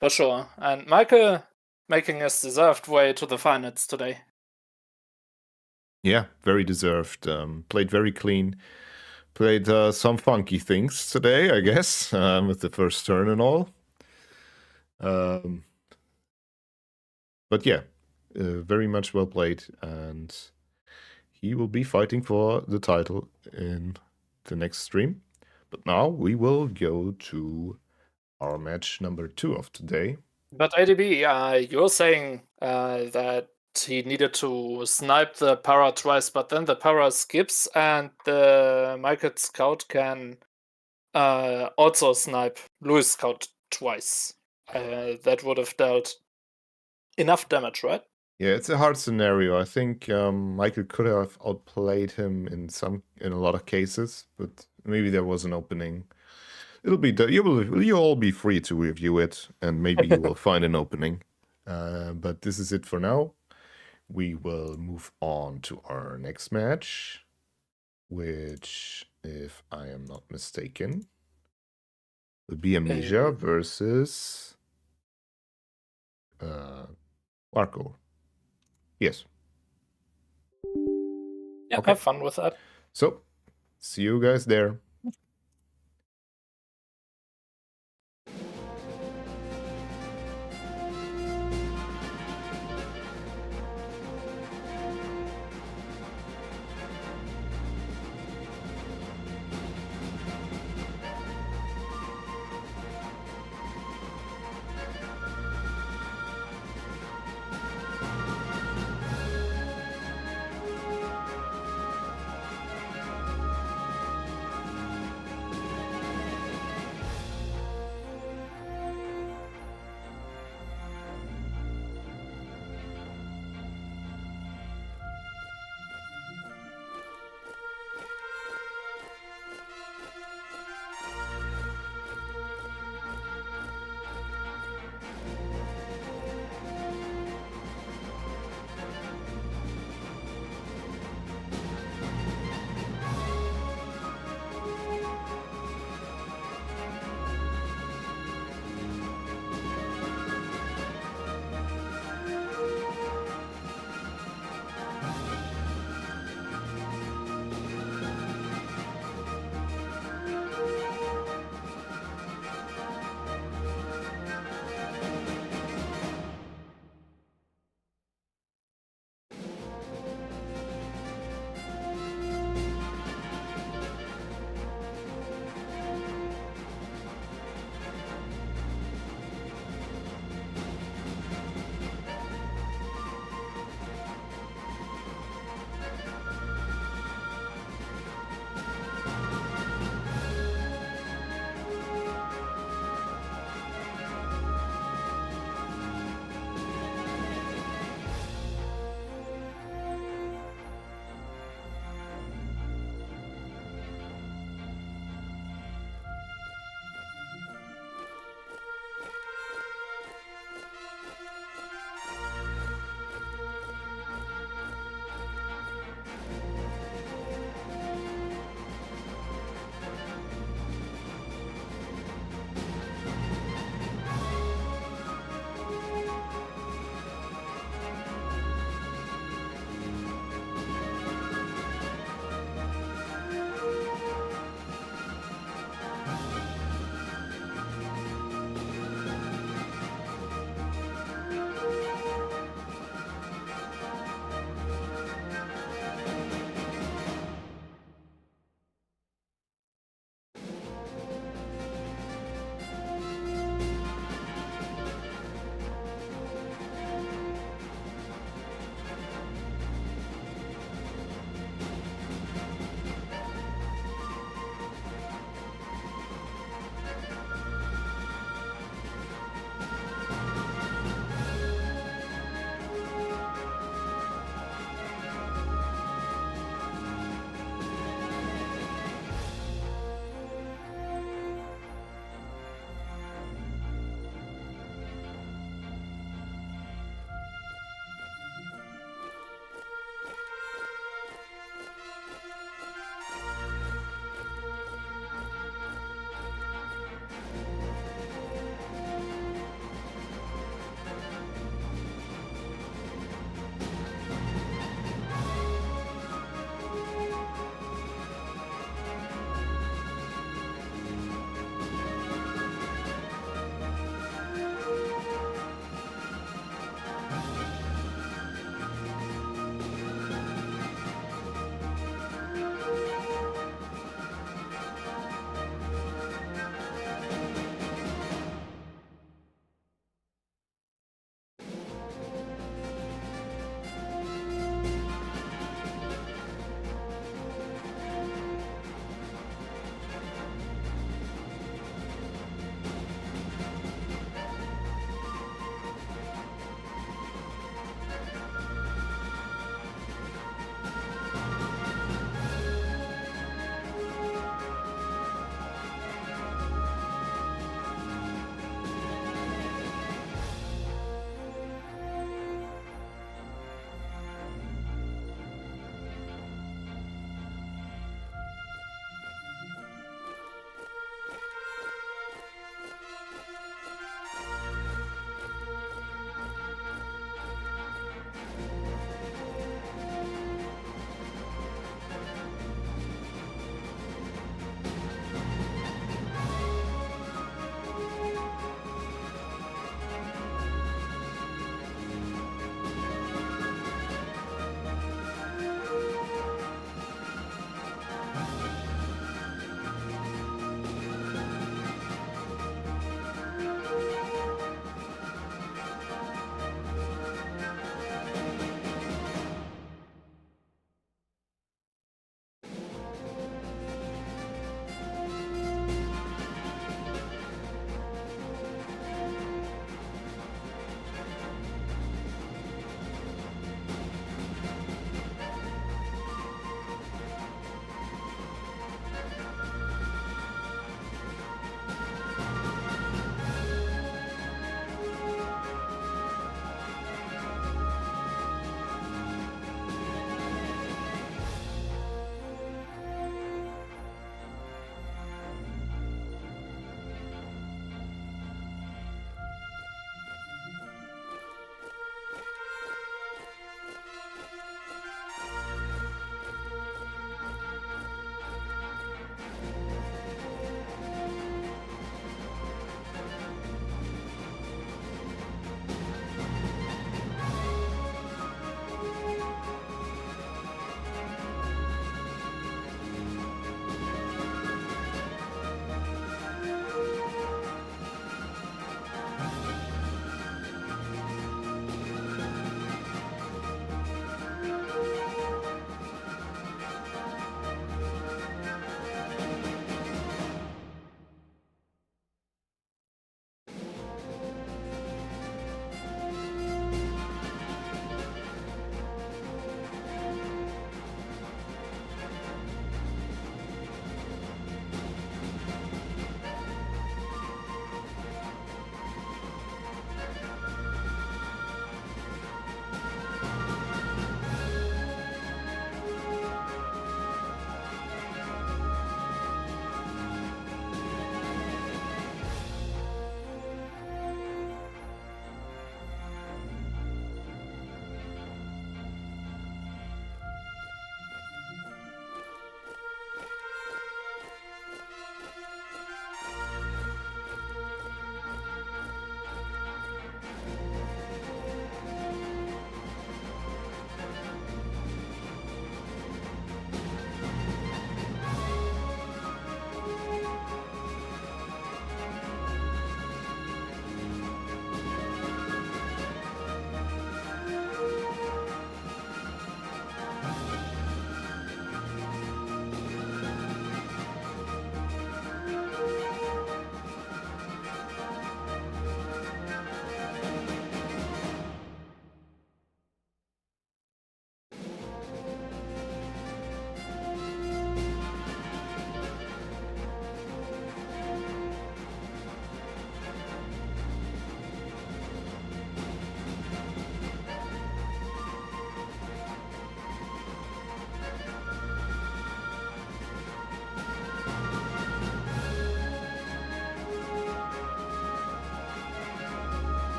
For sure. And Michael making his deserved way to the finals today. Yeah, very deserved. Played very clean. Played some funky things today, I guess, with the first turn and all. But yeah, very much well played, and he will be fighting for the title in the next stream. But now we will go to our match number 2 of today. But ADB, you're saying that he needed to snipe the para twice, but then the para skips and the Michael Scout can also snipe Louis Scout twice. That would have dealt enough damage, right? Yeah, it's a hard scenario. I think Michael could have outplayed him in a lot of cases, but maybe there was an opening. It'll be you'll all be free to review it, and maybe you will find an opening. But this is it for now. We will move on to our next match, which, if I am not mistaken, will be Amnesia versus Warco. Yes. Yeah, Okay. have fun with that. So, see you guys there.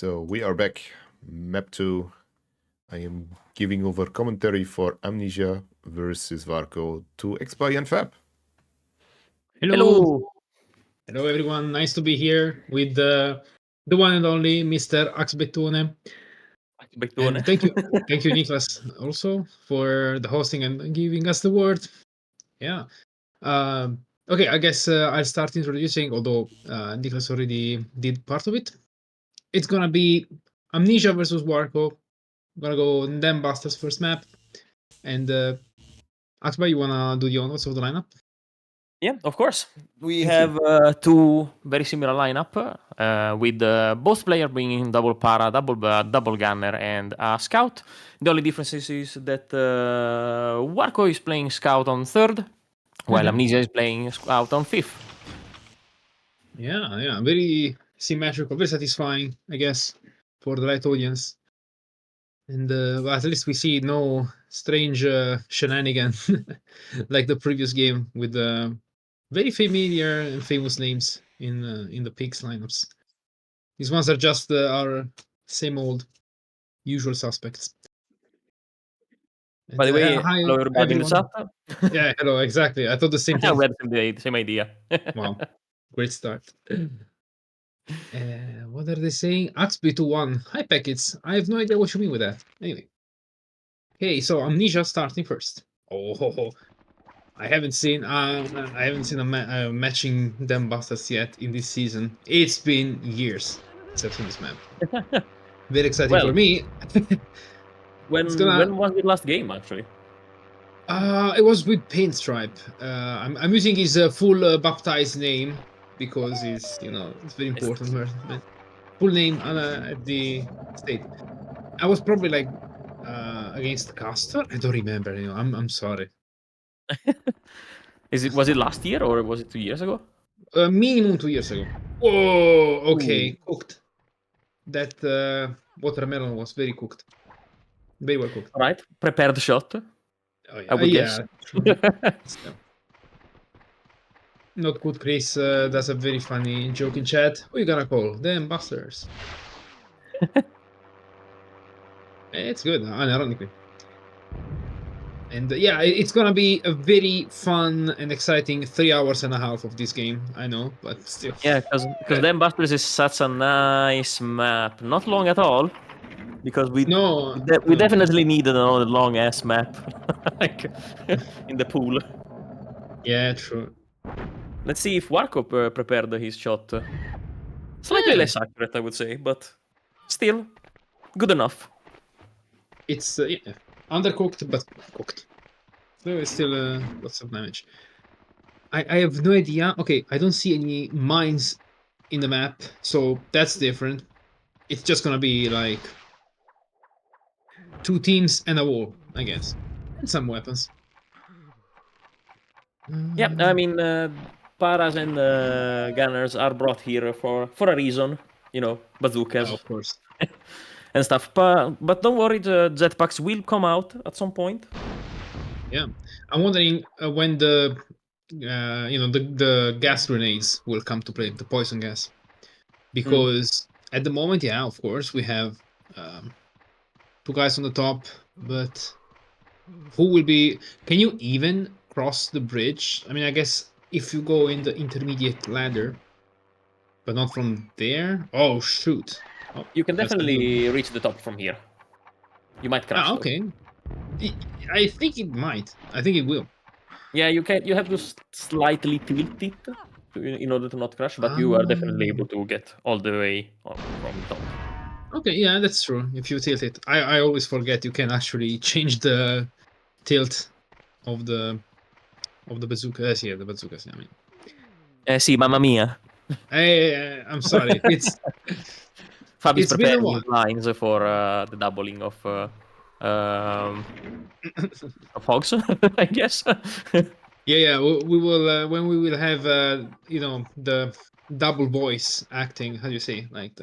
So we are back. Map 2. I am giving over commentary for Amnesia versus Warco to Xpy and Fab. Hello. Hello, everyone. Nice to be here with the one and only Mr. Axbetone. And thank you, Niklas, also for the hosting and giving us the word. Yeah. Okay, I guess I'll start introducing, although Niklas already did part of it. It's gonna be Amnesia versus Warco. I'm gonna go Dem Busters first map. And Axbay, you wanna do the honors of the lineup? Yeah, of course. We have two very similar lineup with both players being double para, double gunner, and scout. The only difference is that Warco is playing scout on third, while Amnesia is playing scout on fifth. Yeah, very symmetrical, very satisfying, I guess, for the right audience. And well, at least we see no strange shenanigans like the previous game with very familiar and famous names in the Pigs lineups. These ones are just our same old usual suspects. And, By the way, hi, hello everybody in the chat. Yeah, hello, exactly. I thought the same thing. We had the same idea. Wow, great start. What are they saying? Axby to 1. Hi, packets. I have no idea what you mean with that. Anyway. Okay, so Amnesia starting first. Oh, I haven't seen a matching Dem Busters yet in this season. It's been years since this map. Very exciting for me. when was the last game actually? It was with Paintstripe. I'm using his full baptized name because it's very important. Full name at the state. I was probably like against Caster. I don't remember. I'm sorry. Was it last year or was it 2 years ago? Minimum 2 years ago. Oh, okay. Ooh. Cooked. That watermelon was very cooked. Very well cooked. Right. Prepared shot. Oh, yeah. I would guess. Not good. Chris does a very funny joke in chat. Who you gonna call? Them Busters. It's good, unironically. And yeah, it's gonna be a very fun and exciting 3 hours and a half of this game. I know, but still. Yeah, because Dem Busters is such a nice map. Not long at all. Because we definitely need a long ass map like in the pool. Yeah, true. Let's see if Warco prepared his shot. Slightly less accurate, I would say, but still good enough. It's undercooked but cooked. So it's still lots of damage. I have no idea. Okay, I don't see any mines in the map, so that's different. It's just gonna be like 2 teams and a wall, I guess, and some weapons. Yeah, I mean, paras and gunners are brought here for a reason, bazookas. Oh, of course. And stuff, but don't worry, the jetpacks will come out at some point. Yeah, I'm wondering when the the gas grenades will come to play, the poison gas, because at the moment, yeah, of course, we have 2 guys on the top, but who will be? Can you even cross the bridge? I mean, I guess if you go in the intermediate ladder, but not from there. Oh shoot! Oh, you can definitely reach the top from here. You might crash. Ah, okay. I think it might. I think it will. Yeah, you can. You have to slightly tilt it in order to not crash, but you are definitely able to get all the way from the top. Okay, yeah, that's true. If you tilt it, I always forget you can actually change the tilt of the bazooka. Yeah, the bazookas. I mean, sì, mamma mia. I'm sorry. It's Fabi's preparing his lines for the doubling of Hogs, I guess. Yeah. We will when we will have the double voice acting. How do you say, like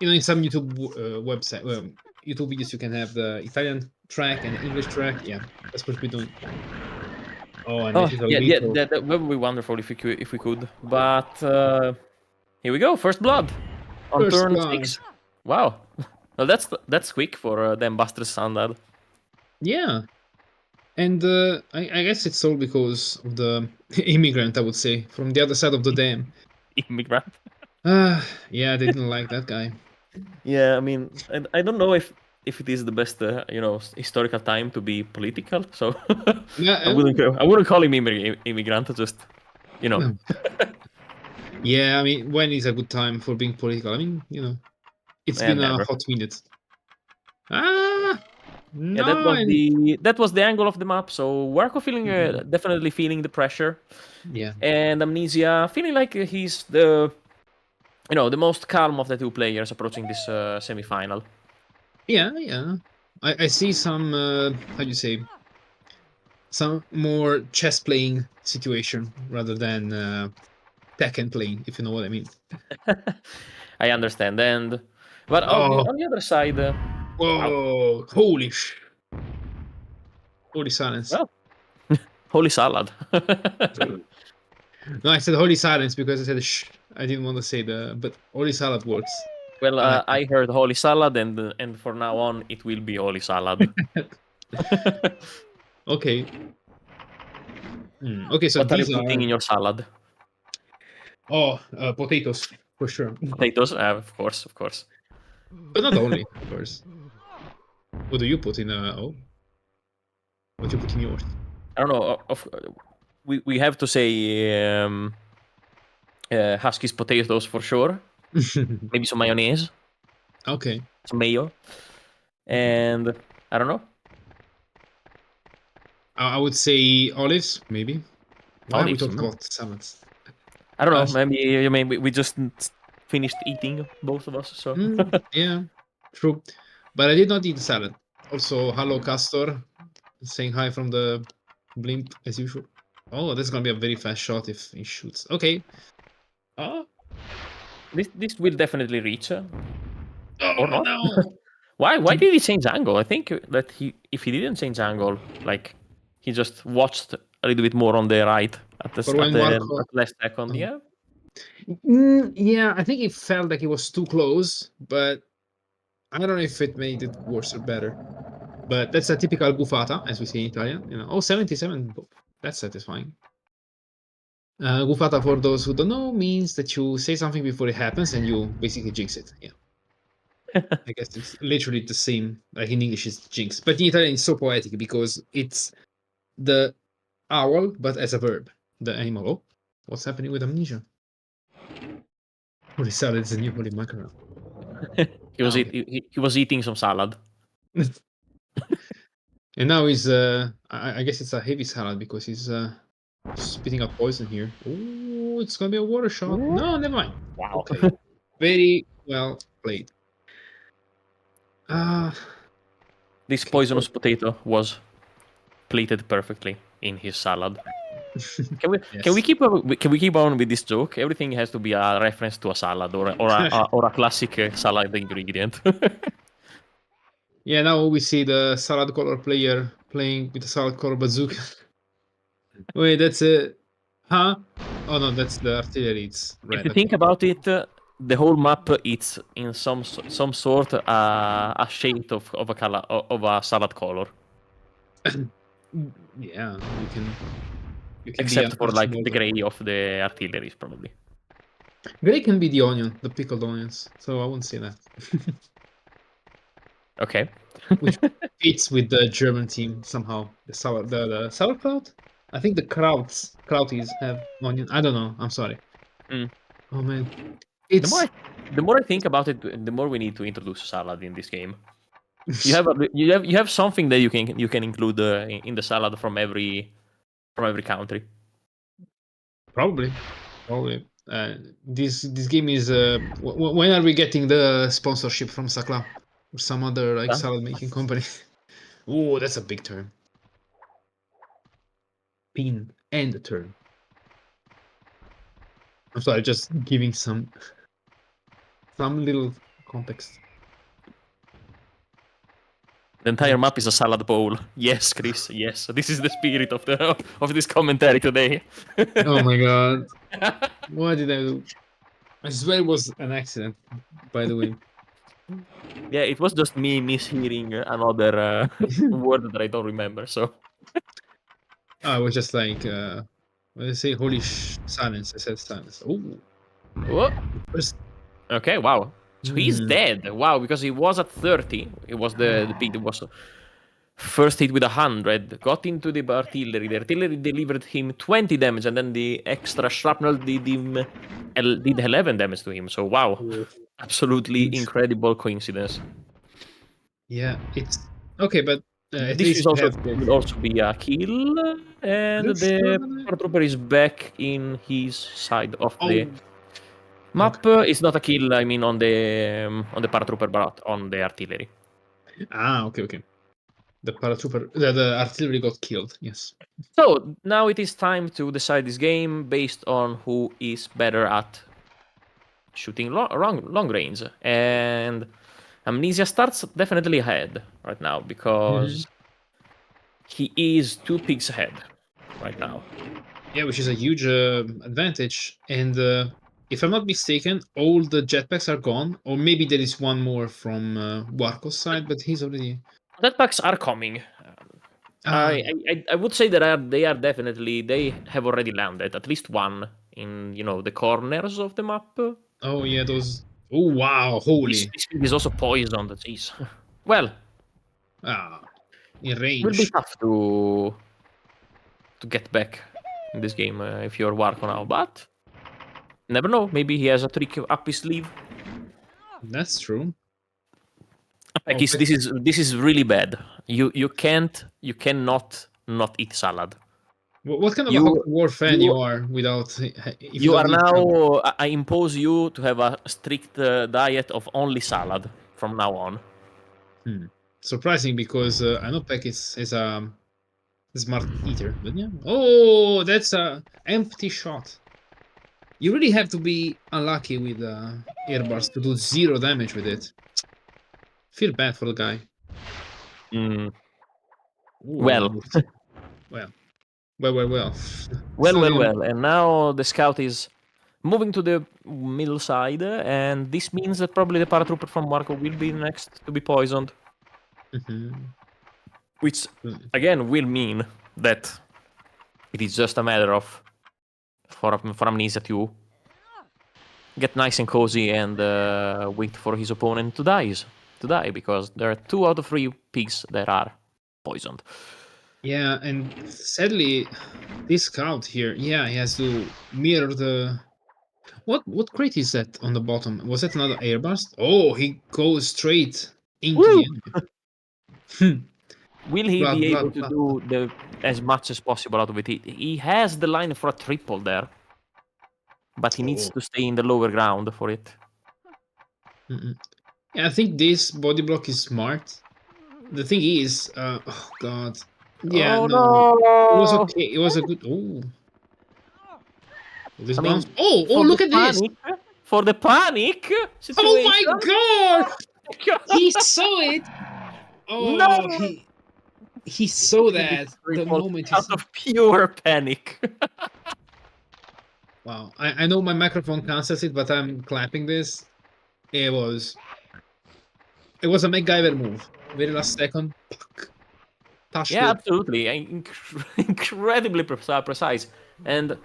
in some YouTube website, YouTube videos, you can have the Italian track and the English track. Yeah, that's what we're doing. Oh, and that would be wonderful if we could. But here we go, first blood on turn 6. Wow. Well, that's quick for them Buster standard. Yeah. And I guess it's all because of the immigrant, I would say, from the other side of the dam. Immigrant. Yeah, they didn't like that guy. Yeah, I mean, I don't know if it is the best, historical time to be political. So Yeah, I wouldn't call him immigrant. Just, no. Yeah, I mean, when is a good time for being political? I mean, it's been never. a hot minute. Ah, Yeah, no, that was the angle of the map. So Warco feeling definitely feeling the pressure, yeah, and Amnesia feeling like he's the most calm of the two players approaching this semi-final. yeah. I see some how do you say, some more chess playing situation rather than Tekken playing, if you know what I mean. I understand, but Oh, on the other side, whoa, holy silence. well, holy salad. No, I said holy silence because I said shh. I didn't want to say but holy salad works. Well, I like I heard holy salad, and for now on, it will be holy salad. that. Okay. Okay, so What are you these putting are in your salad? potatoes for sure, Potatoes, of course. but not only, of course. What do you put in? What you put in yours? I don't know. We have to say Husky's potatoes for sure. Maybe some mayonnaise, Okay. some mayo, and I don't know. I would say olives, maybe. Why are we Olives. talking about salads? I don't know. Uh, Maybe we just finished eating, both of us. So yeah, true. But I did not eat the salad. Also, hello, Castor. Saying hi from the blimp as usual. Oh, this is gonna be a very fast shot if he shoots. Okay. Oh, this will definitely reach. Or not. no. Why did he change angle? I think that if he didn't change angle, like he just watched a little bit more on the right at For when Warco. at last second. Oh. Yeah. Yeah, I think it felt like it was too close, but I don't know if it made it worse or better. But that's a typical gufata, as we say in Italian. Oh, 77. That's satisfying. Gufata, for those who don't know, means that you say something before it happens and you basically jinx it. Yeah. I guess it's literally the same. Like in English, it's jinx. But in Italian, it's so poetic because it's the owl, but as a verb. The animal. Oh, what's happening with amnesia? Holy salad is a new holy mackerel. He was eating some salad. And now he's I guess it's a heavy salad because he's spitting up poison here. Oh, it's gonna be a water shot. No, never mind. Wow. Okay. Very well played. This poisonous potato was plated perfectly in his salad. Can we keep on with this joke? Everything has to be a reference to a salad or a classic salad ingredient. Yeah, now we see the salad color player playing with the salad color bazooka. Wait, that's it. Huh? Oh no, that's the artillery. It's red. If you think about it, the whole map it's in some sort a shade of a color of a salad color. Yeah, you can Except for like small the gray of the artillery, probably. gray can be the onion, the pickled onions. So I wouldn't say that. Okay. Which fits with the German team somehow. The sauerkraut. I think the krauties have onion. I don't know. I'm sorry. Mm. Oh man, The more I think about it, the more we need to introduce salad in this game. You have something that you can include in the salad from every country. probably. This game is. When are we getting the sponsorship from Sakla or some other like salad making company? Oh, that's a big turn. Pin and the turn. I'm sorry, just giving some little context. The entire map is a salad bowl. Yes, Chris. Yes, this is the spirit of this commentary today. Oh my god! What did I do? I swear it was an accident. By the way. Yeah, it was just me mishearing another word that I don't remember. So I was just like, what did I say? Holy silence. I said silence. Oh, Whoa. first. Okay, wow. So he's Mhm. dead. Wow, because he was at 30. It was the pig that was first hit with 100. Got into the artillery. The artillery delivered him 20 damage, and then the extra shrapnel did 11 damage to him. So wow, Oof. absolutely Huge. incredible coincidence. Yeah, it's okay, but at This least is you also have the will also be a kill, and Are you sure the about that? paratrooper is back in his side of the Oh, map. It's not a kill, I mean, on the paratrooper, but on the artillery. okay. The paratrooper, the artillery got killed. Yes. So now it is time to decide this game based on who is better at shooting long range. And Amnesia starts definitely ahead right now because he is 2 pigs ahead right now. Yeah, which is a huge advantage. And if I'm not mistaken, all the jetpacks are gone, or maybe there is one more from Warco's side, but he's already. Jetpacks are coming. Ah, I would say that they are definitely, they have already landed at least one in the corners of the map. oh yeah, those. Oh wow, holy! This pig is also poisoned. Jeez. Well, Ah, in will be range. tough to get back in this game if you're Warco now, but never know. Maybe he has a trick up his sleeve. That's true. Pekis, this is really bad. You cannot not eat salad. What kind of a You Hog War fan you you are without if you you don't are eat salad? now. I impose you to have a strict diet of only salad from now on. Surprising because I know Peck is a smart eater, but yeah. Oh, that's a empty shot. You really have to be unlucky with airburst to do 0 damage with it. Feel bad for the guy. Mm, Ooh, well, almost. Well, well. It's not even. well. And now the scout is moving to the middle side, and this means that probably the paratrooper from Marco will be next to be poisoned. Mhm. Which, again, will mean that it is just a matter of, for Amnesia to get nice and cozy and wait for his opponent to die, because there are 2 out of 3 pigs that are poisoned. Yeah, and sadly, this scout here, yeah, he has to mirror the. What crate is that on the bottom? Was that another airburst? Oh, he goes straight into Woo! the enemy. Will he be able to Blood. do as much as possible out of it? He has the line for a triple there, but he needs Oh. to stay in the lower ground for it. Yeah, I think this body block is smart. The thing is, oh god, yeah, Oh no, it was no! okay. It was a good. Oh, this I mean, bounce. Oh, for look the at this! panic Oh my situation. god! He saw it. Oh, No! he saw He that the tripled moment he. out of pure panic. Wow, I know my microphone cancels it, but I'm clapping this. It was a MacGyver move. Very last second. Touched Yeah, it. absolutely. Incredibly precise. And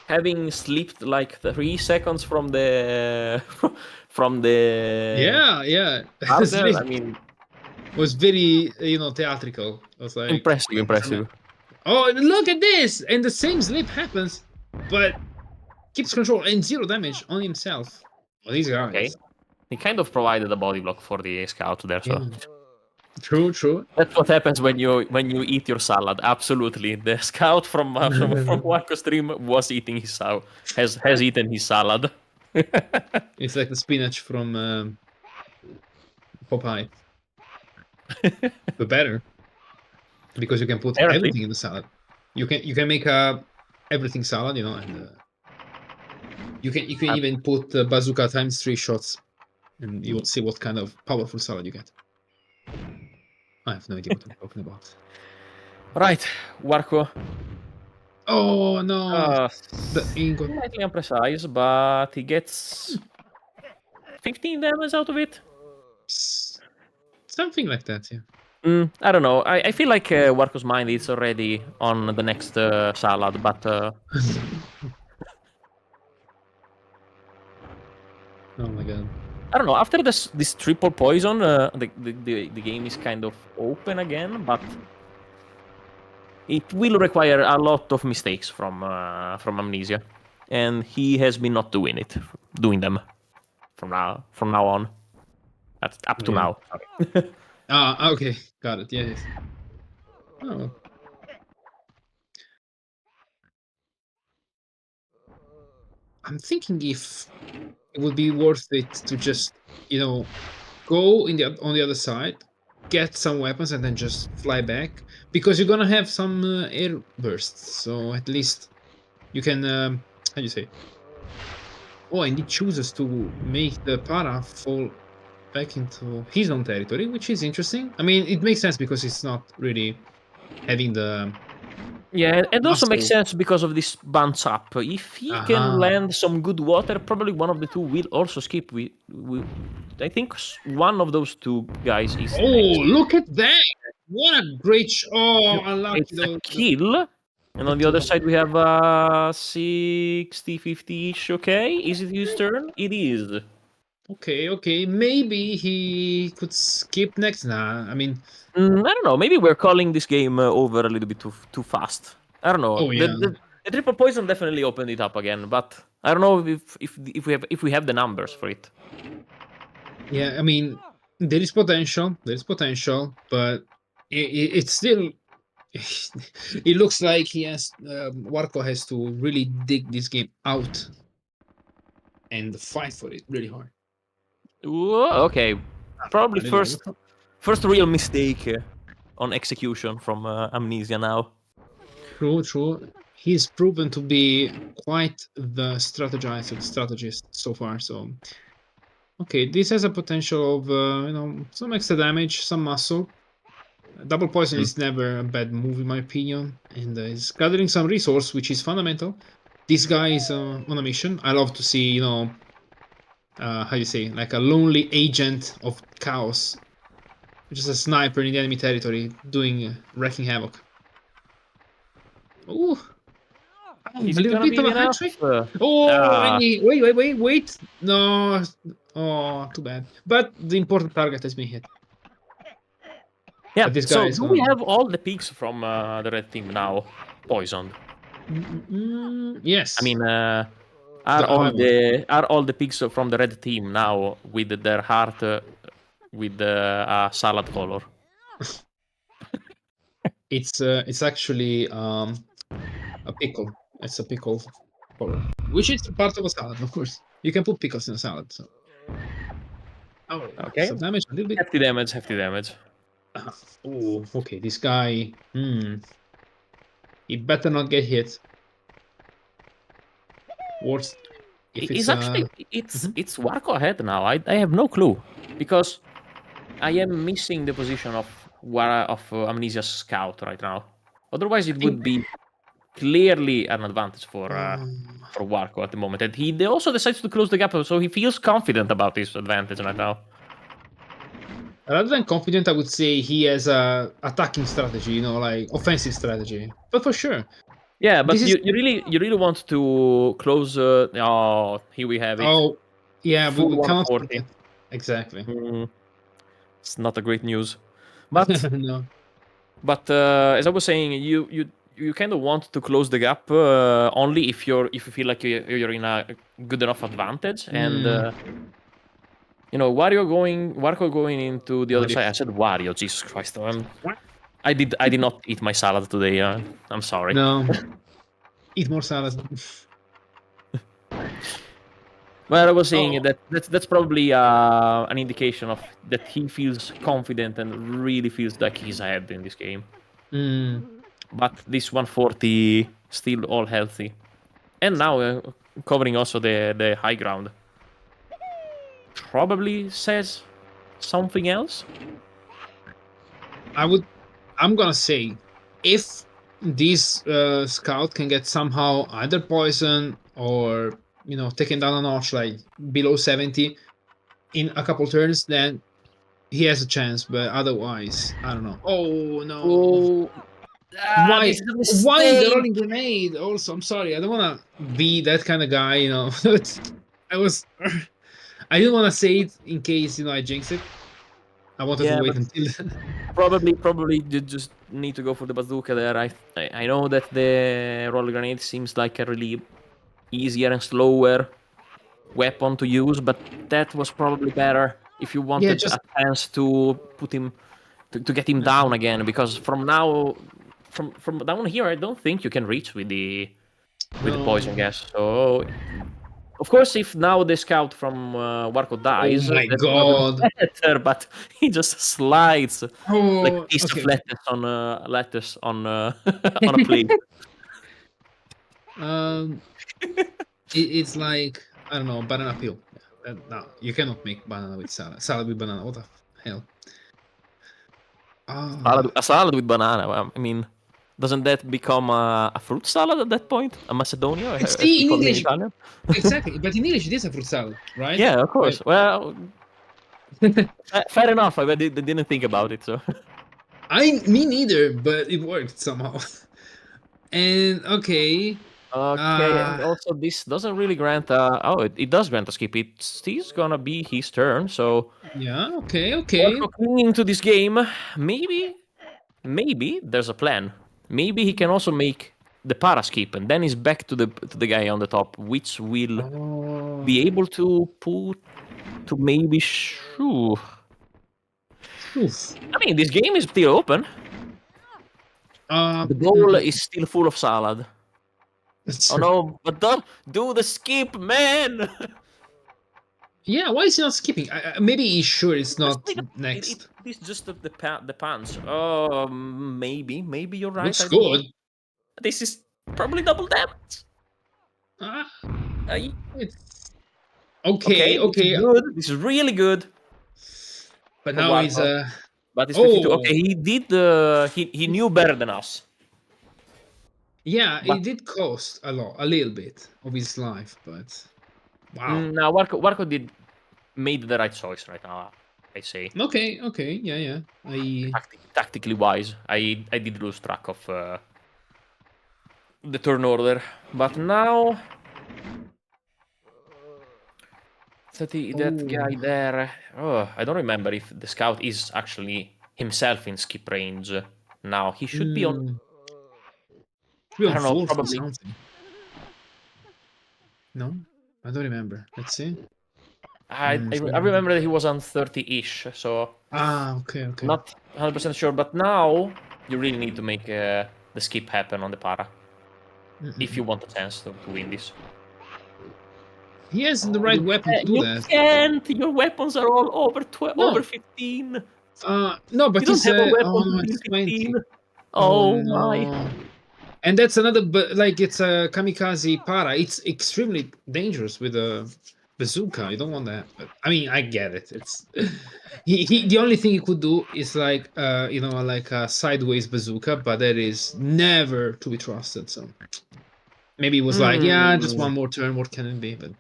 having slipped like 3 seconds from the from the Yeah. harder, I mean, Was very theatrical. I was like, impressive. oh, look at this, and the same slip happens, but keeps control and 0 damage on himself. Oh, these Okay. guys. He kind of provided a body block for the scout there, so Yeah. True. that's what happens when you eat your salad. Absolutely, the scout from Warco stream was eating his has eaten his salad. It's like the spinach from Popeye, but better because you can put Apparently, everything in the salad. You can make everything salad, and you can even put bazooka times 3 shots, and you will see what kind of powerful salad you get. I have no idea what I'm talking about. right, Warco. Oh no, the ingot. Slightly imprecise, but he gets 15 damage out of it. Something like that, yeah. I don't know. I feel like Warco's mind is already on the next salad, but Oh my god. I don't know. After this triple poison, the game is kind of open again, but it will require a lot of mistakes from Amnesia, and he has been not doing them from now on, up to Yeah. now. Okay, got it. Yes. Oh. I'm thinking if it would be worth it to just, go on the other side, get some weapons, and then just fly back, because you're gonna have some air bursts. So at least you can, how do you say? Oh, and he chooses to make the para fall back into his own territory, which is interesting. I mean, it makes sense because it's not really having the Yeah, it also makes muscle. sense because of this bounce up. If he can Aha. land some good water, probably one of the two will also skip. I think one of those two guys is Oh, next. look at that! What a great unlucky It's a kill. And on the other side, we have 60-50-ish. Okay, is it his turn? It is. Okay. Maybe he could skip next. Nah, I mean, I don't know. Maybe we're calling this game over a little bit too fast. I don't know. oh yeah. The triple poison definitely opened it up again, but I don't know if we have the numbers for it. Yeah, I mean, there is potential. But it's still. It looks like Warco has to really dig this game out and fight for it really hard. Whoa, okay, probably A little first real mistake on execution from Amnesia now. True. He's proven to be quite the strategist so far. So, okay, this has a potential of some extra damage, some muscle. Double poison is never a bad move in my opinion, and is gathering some resource, which is fundamental. This guy is on a mission. I love to see, how do you say, like a lonely agent of chaos, which is a sniper in the enemy territory, wreaking havoc. Ooh. A Is it little gonna bit be of a hat enough? trick. Wait. No. Oh, too bad. But the important target has been hit. Yeah, But this so guy is do we have all the pigs from the red team now poisoned? Yes. I mean, are The all the pigs from the red team now with their heart with the salad color? It's actually a pickle. It's a pickle color, which is part of a salad, of course. You can put pickles in a salad. So. Oh, Okay. some damage, a little bit. Hefty damage. Oh, okay. This guy. He better not get hit. Worst. If It's actually Mhm. it's Warco ahead now. I have no clue because I am missing the position of Amnesia's scout right now. Otherwise, it would be clearly an advantage for Warco at the moment. And he also decides to close the gap, so he feels confident about his advantage right now. Rather than confident, I would say he has a attacking strategy, like offensive strategy. But for sure. Yeah, but This is you really want to close. Oh, here we have it. Oh, yeah, Full we cannot 140. forget. Exactly. It's not a great news, but No. but as I was saying, you kind of want to close the gap only if you feel like you're in a good enough advantage, and Warco going into the other side. I said Wario, Jesus Christ! I did not eat my salad today. I'm sorry. No. Eat more salad. Well, I was saying that's probably an indication of that he feels confident and really feels like he's ahead in this game. But this 140 still all healthy, and now covering also the high ground. Probably says something else. I'm gonna say, if this scout can get somehow either poison or taken down a notch, like below 70, in a couple turns, then he has a chance. But otherwise, I don't know. Oh no! Oh, Why? this is a Why the mistake. rolling grenade? Also, I'm sorry. I don't want to be that kind of guy. I was. I didn't want to say it in case I jinx it. I wanted to Yeah, wait but until. probably you just need to go for the bazooka there. I know that the roller grenade seems like a really easier and slower weapon to use, but that was probably better if you Yeah, wanted just a chance to put him to get him down again. Because from down here, I don't think you can reach with the poison gas. So of course, if now the scout from Warco dies, Oh my that's gonna be god! better. But he just slides like a Oh, piece of okay. lettuce on on a plate. It's like I don't know, banana peel. Yeah, no, you cannot make banana with salad. Salad with banana. What the hell? A salad with banana. I mean, doesn't that become a fruit salad at that point? A Macedonia, as See, we in call it in English, Italian? exactly. But in English, it is a fruit salad, right? Yeah, of course. Well, fair enough. I didn't think about it. So Me neither, but it worked somehow. And okay, okay, and also this doesn't really grant. It does grant a skip. It's gonna be his turn. So yeah, okay. Warco clinging to this game. Maybe there's a plan. Maybe he can also make the para skip, and then he's back to the guy on the top, which will be able to put to maybe shoo. Oof. I mean, this game is still open. The bowl is still full of salad. Oh no, but don't do the skip, man! Yeah, why is he not skipping? Maybe he's sure it's not next. It's just the pants. Oh, maybe you're right. Looks good. This is probably double damage. It's okay. This is really good. But now he's But it's 52. Okay, he did. He knew better than us. Yeah, it did cost a little bit of his life, but wow. Now Warco made the right choice right now. I say. Okay, yeah. Tactically wise, I did lose track of the turn order, but now that guy there. Oh, I don't remember if the scout is actually himself in skip range. Now he should be on. I don't know, probably. Something. No, I don't remember. Let's see. I remember that he was on 30-ish, so okay. Not 100% sure, but now you really need to make the skip happen on the para if you want a chance to win this. He has the right weapon to do that. You can't. Your weapons are all over 15. No, but you don't have a weapon to 15. Oh my! And that's another, but like it's a kamikaze para. It's extremely dangerous with a bazooka. You don't want that. But I mean, I get it. It's he. The only thing he could do is like like a sideways bazooka, but that is never to be trusted. So maybe it was like, yeah, just one more turn. What can it be? But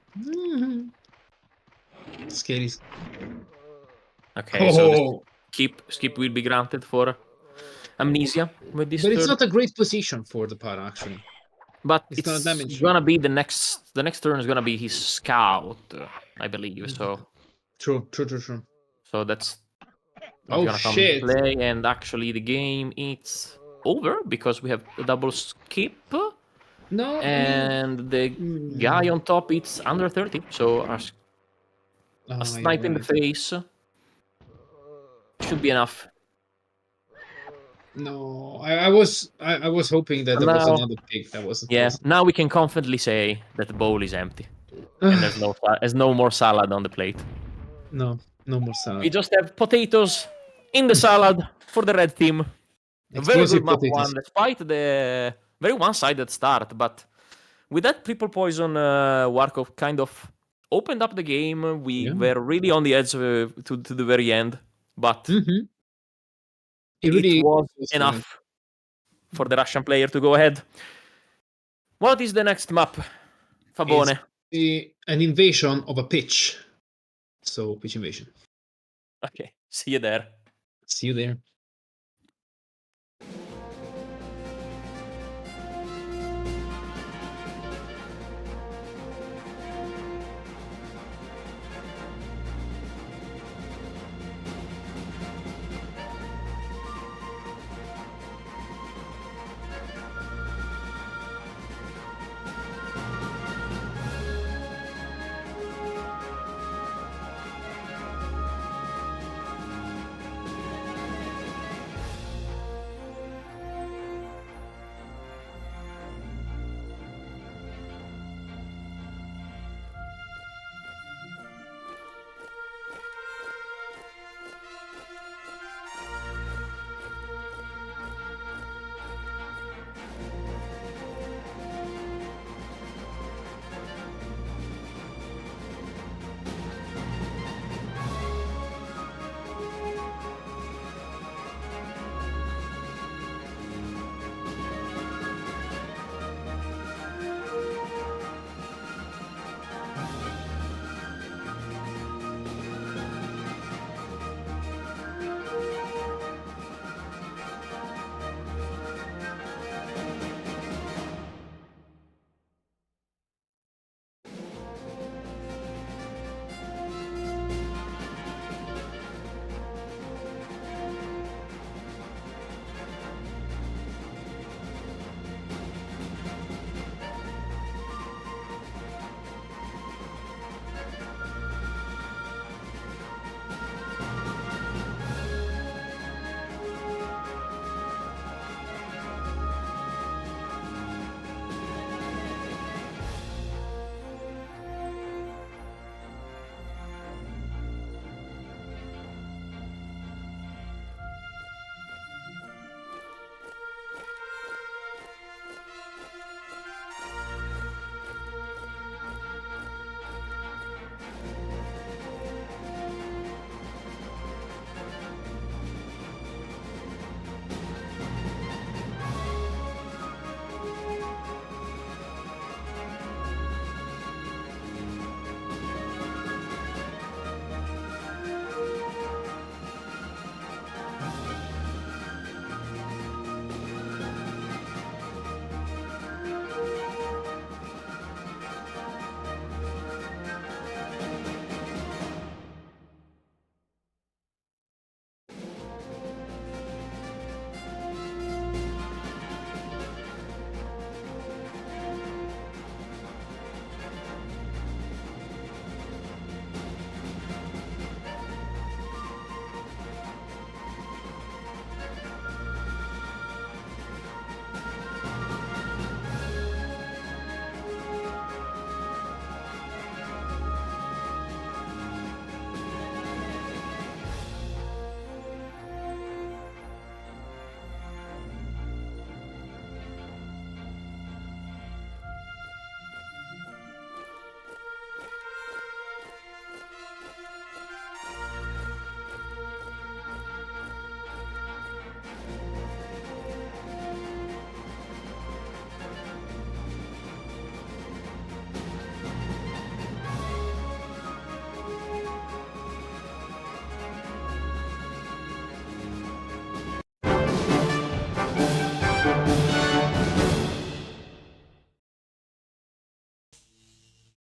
scary. Okay, so skip will be granted for amnesia with this. But it's not a great position for the para actually. But it's gonna be the next turn is gonna be his scout, I believe. So true. So that's gonna come into play, and actually the game it's over because we have a double skip. No, and the guy on top it's under 30, so a snipe in the face should be enough. No, I was hoping that there was another pick that wasn't. Yeah, now we can confidently say that the bowl is empty, and there's no more salad on the plate. No more salad. We just have potatoes in the salad for the red team. A very good map one, despite the very one-sided start. But with that triple poison, Warco kind of opened up the game. We were really on the edge to the very end, but it was enough for the Russian player to go ahead. What is the next map, Fabone? An invasion of a pitch. So pitch invasion. Okay, see you there. See you there.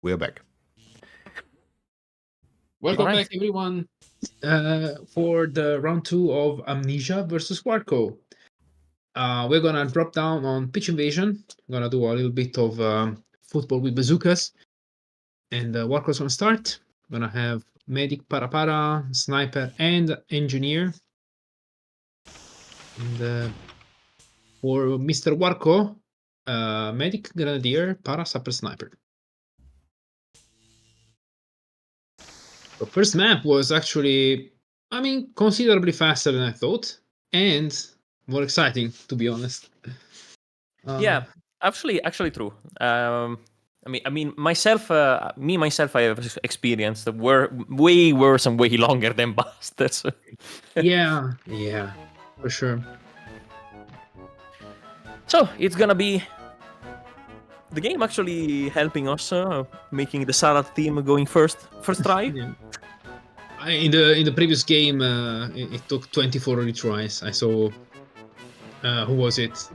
We are back. Welcome Alright. back, everyone, for the round 2 of Amnesia versus Warco. We're gonna drop down on pitch invasion. We're gonna do a little bit of football with bazookas, and Warco's gonna start. We're gonna have medic, para, sniper, and engineer. And for Mr. Warco, medic, grenadier, para, sapper, sniper. The first map was actually, considerably faster than I thought, and more exciting, to be honest. Yeah, actually true. Myself, I have experienced way worse and way longer than Bastards. Yeah, for sure. So it's gonna be the game actually helping us, making the Salad team going first try. Yeah. In the previous game, it took 24 retries. I saw. Who was it?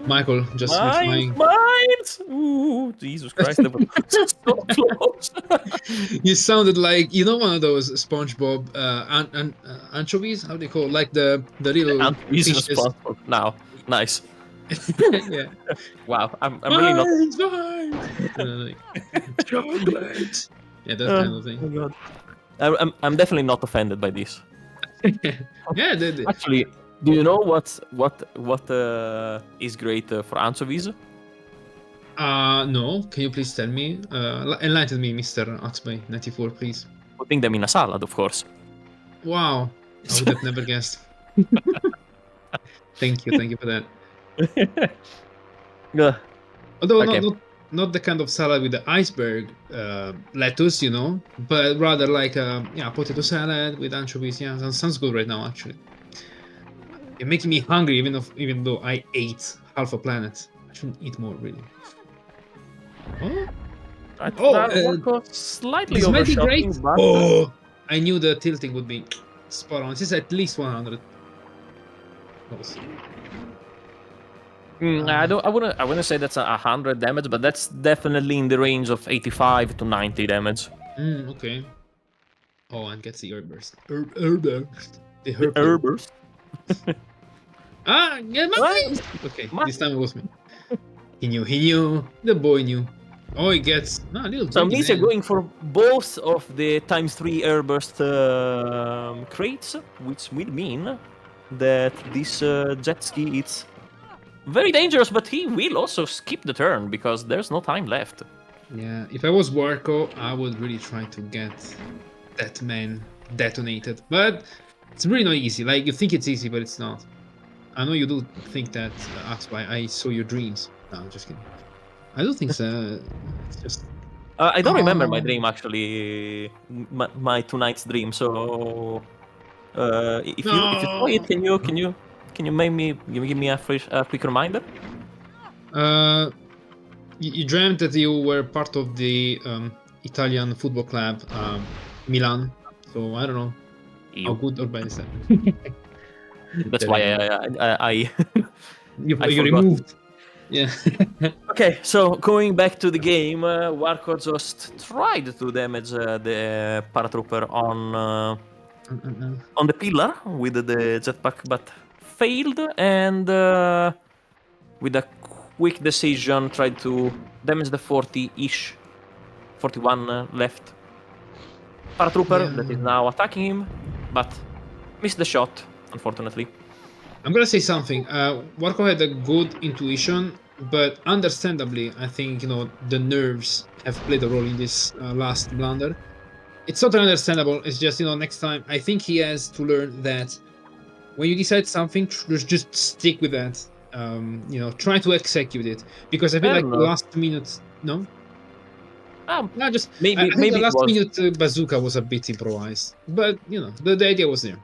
Michael just replying. Mines! Ooh, Jesus Christ, that was so close. You sounded like one of those SpongeBob anchovies. How do they call it? Like the little Anchovies fishes. responsible. Now, nice. Yeah. Wow, I'm really not. Like, chocolate. Yeah, that kind of thing. Oh God. I'm definitely not offended by this. Yeah. Actually, do you know what is great for anchovies? No. Can you please tell me? Enlighten me, Mr. Oxbay 94, please. Putting them in a salad, of course. Wow. I would have never guessed. Thank you for that. Yeah. Although Okay. not the kind of salad with the iceberg lettuce, but rather like potato salad with anchovies. Yeah, that sounds good right now. Actually, you're making me hungry. Even though I ate half a planet, I shouldn't eat more really. Warco slightly cosmetic rate. overshooting, but Oh, I knew the tilting would be spot on. This is at least 100. I wouldn't say that's 100 damage, but that's definitely in the range of 85 to 90 damage. Okay. Oh, and gets the herb burst. The herb Herbers. Yeah, okay, this time it was me. He knew. The boy knew. Oh, he gets a little. So means you're going for both of the ×3 airburst crates, which will mean that this jet ski is very dangerous, but he will also skip the turn because there's no time left. Yeah, if I was Warco, I would really try to get that man detonated. But it's really not easy. Like, you think it's easy, but it's not. I know you do think that, Axby, I saw your dreams. No, I'm just kidding. I don't think so. It's just... I don't remember my dream, actually. My tonight's dream, so... if you saw it, can you give me a quick reminder? You dreamt that you were part of the Italian football club, Milan. So I don't know how good or bad is that. That's why I you removed. Yeah. Okay, so going back to the game, Warco just tried to damage the paratrooper on the pillar with the jetpack, but failed, and with a quick decision tried to damage the 40-ish, 41 left paratrooper that is now attacking him, but missed the shot, unfortunately. I'm gonna say something. Warco had a good intuition, but understandably, I think the nerves have played a role in this last blunder. It's totally understandable. It's just next time I think he has to learn that when you decide something, just stick with that. Try to execute it, because I feel like the last minute. No. No, just maybe I think the last minute bazooka was a bit improvised, but the idea was there.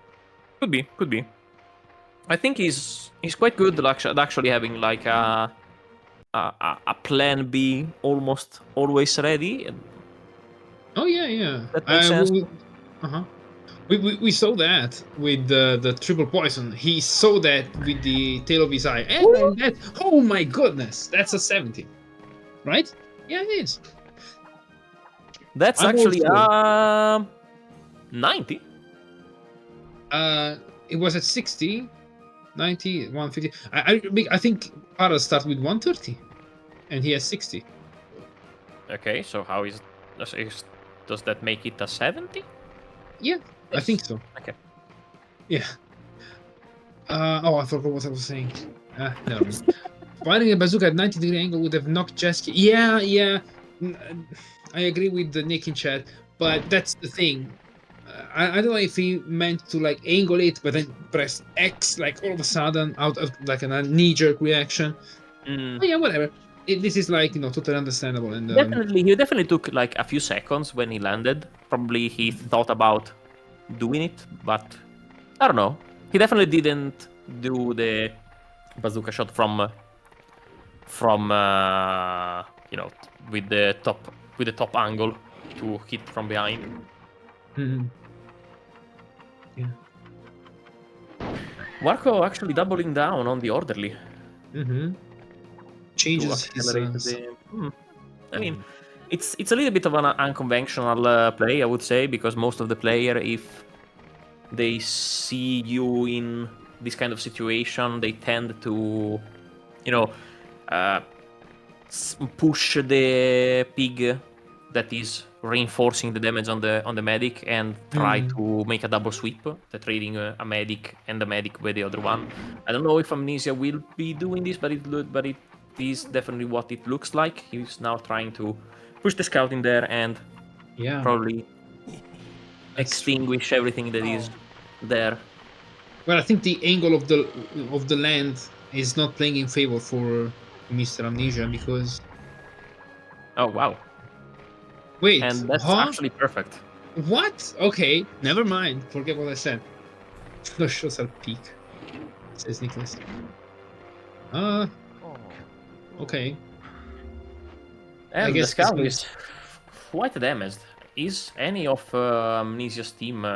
Could be. I think he's quite good at actually having like a plan B almost always ready. Oh yeah. That makes sense. We saw that with the triple poison. He saw that with the tail of his eye, and that. Oh my goodness, that's a 70, right? Yeah, it is. That's actually 90. It was at 60, 90, 150. I think Para started with 130, and he has 60. Okay, so how does that make it a 70? Yeah, I think so. Okay. Yeah. I forgot what I was saying. No. Firing a bazooka at 90-degree angle would have knocked Jesky. Yeah. I agree with the Nick in chat, but that's the thing. I don't know if he meant to like angle it, but then press X like all of a sudden out of like a knee-jerk reaction. But yeah, whatever. This is like totally understandable. And he definitely took like a few seconds when he landed. Probably he thought about doing it, but I don't know. He definitely didn't do the bazooka shot from with the top angle to hit from behind. Mhm. Yeah. Warco actually doubling down on the orderly Mm-hmm. to Changes his. accelerate the. I mean, it's a little bit of an unconventional play, I would say, because most of the player, if they see you in this kind of situation, they tend to, you know, push the pig that is reinforcing the damage on the medic and try to make a double sweep, trading a medic and a medic with the other one. I don't know if Amnesia will be doing this, but it is definitely what it looks like. He's now trying to push the scout in there and probably extinguish everything that is there. Well, I think the angle of the land is not playing in favor for Mr. Amnesia because. Oh wow! Wait, and that's actually perfect. What? Okay, never mind. Forget what I said. The shots are peak, says Nicholas. Okay. And the scout is quite damaged. Is any of Amnesia's team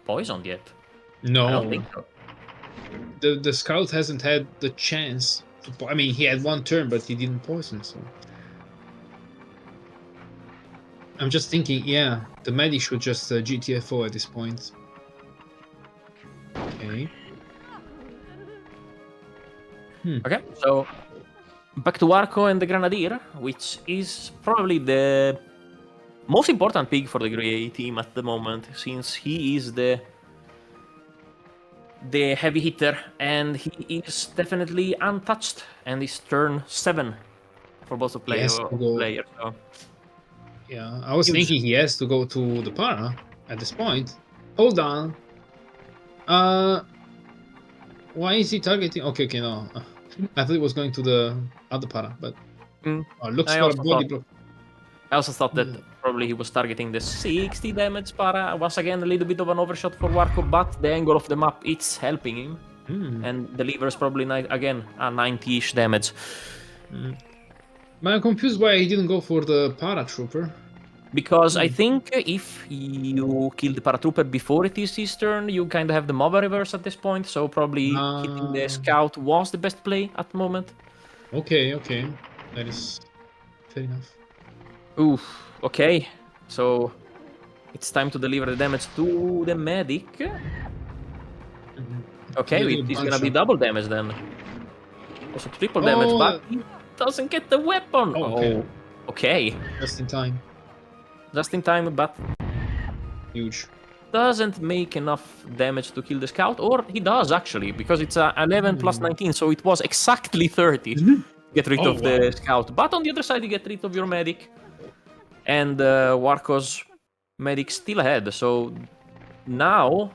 poisoned yet? No. I don't think so. The scout hasn't had the chance to. I mean, he had one turn, but he didn't poison. So I'm just thinking, yeah, the medic should just GTFO at this point. Okay. Okay, so back to Warco and the Grenadier, which is probably the most important pick for the Grey team at the moment, since he is the heavy hitter, and he is definitely untouched, and is turn 7 for both players. So. Yeah, I was thinking he has to go to the para at this point. Hold on. Why is he targeting? Okay, no. I thought he was going to the other para, but looks for a body block. I also thought that probably he was targeting the 60 damage para. Once again, a little bit of an overshot for Warco, but the angle of the map, it's helping him. And delivers probably, again, a 90-ish damage. But I'm confused why he didn't go for the paratrooper. Because I think if you kill the paratrooper before it is his turn, you kind of have the MOBA reverse at this point. So probably hitting the scout was the best play at the moment. Okay. That is fair enough. Oof, okay. So it's time to deliver the damage to the medic. Okay, it's gonna be double damage then. Also triple damage, but he doesn't get the weapon. Okay. Just in time. Just in time, but huge. Doesn't make enough damage to kill the scout, or he does actually, because it's 11 plus 19, so it was exactly 30. Get rid of the scout, but on the other side you get rid of your medic, and Warco's medic still ahead. So now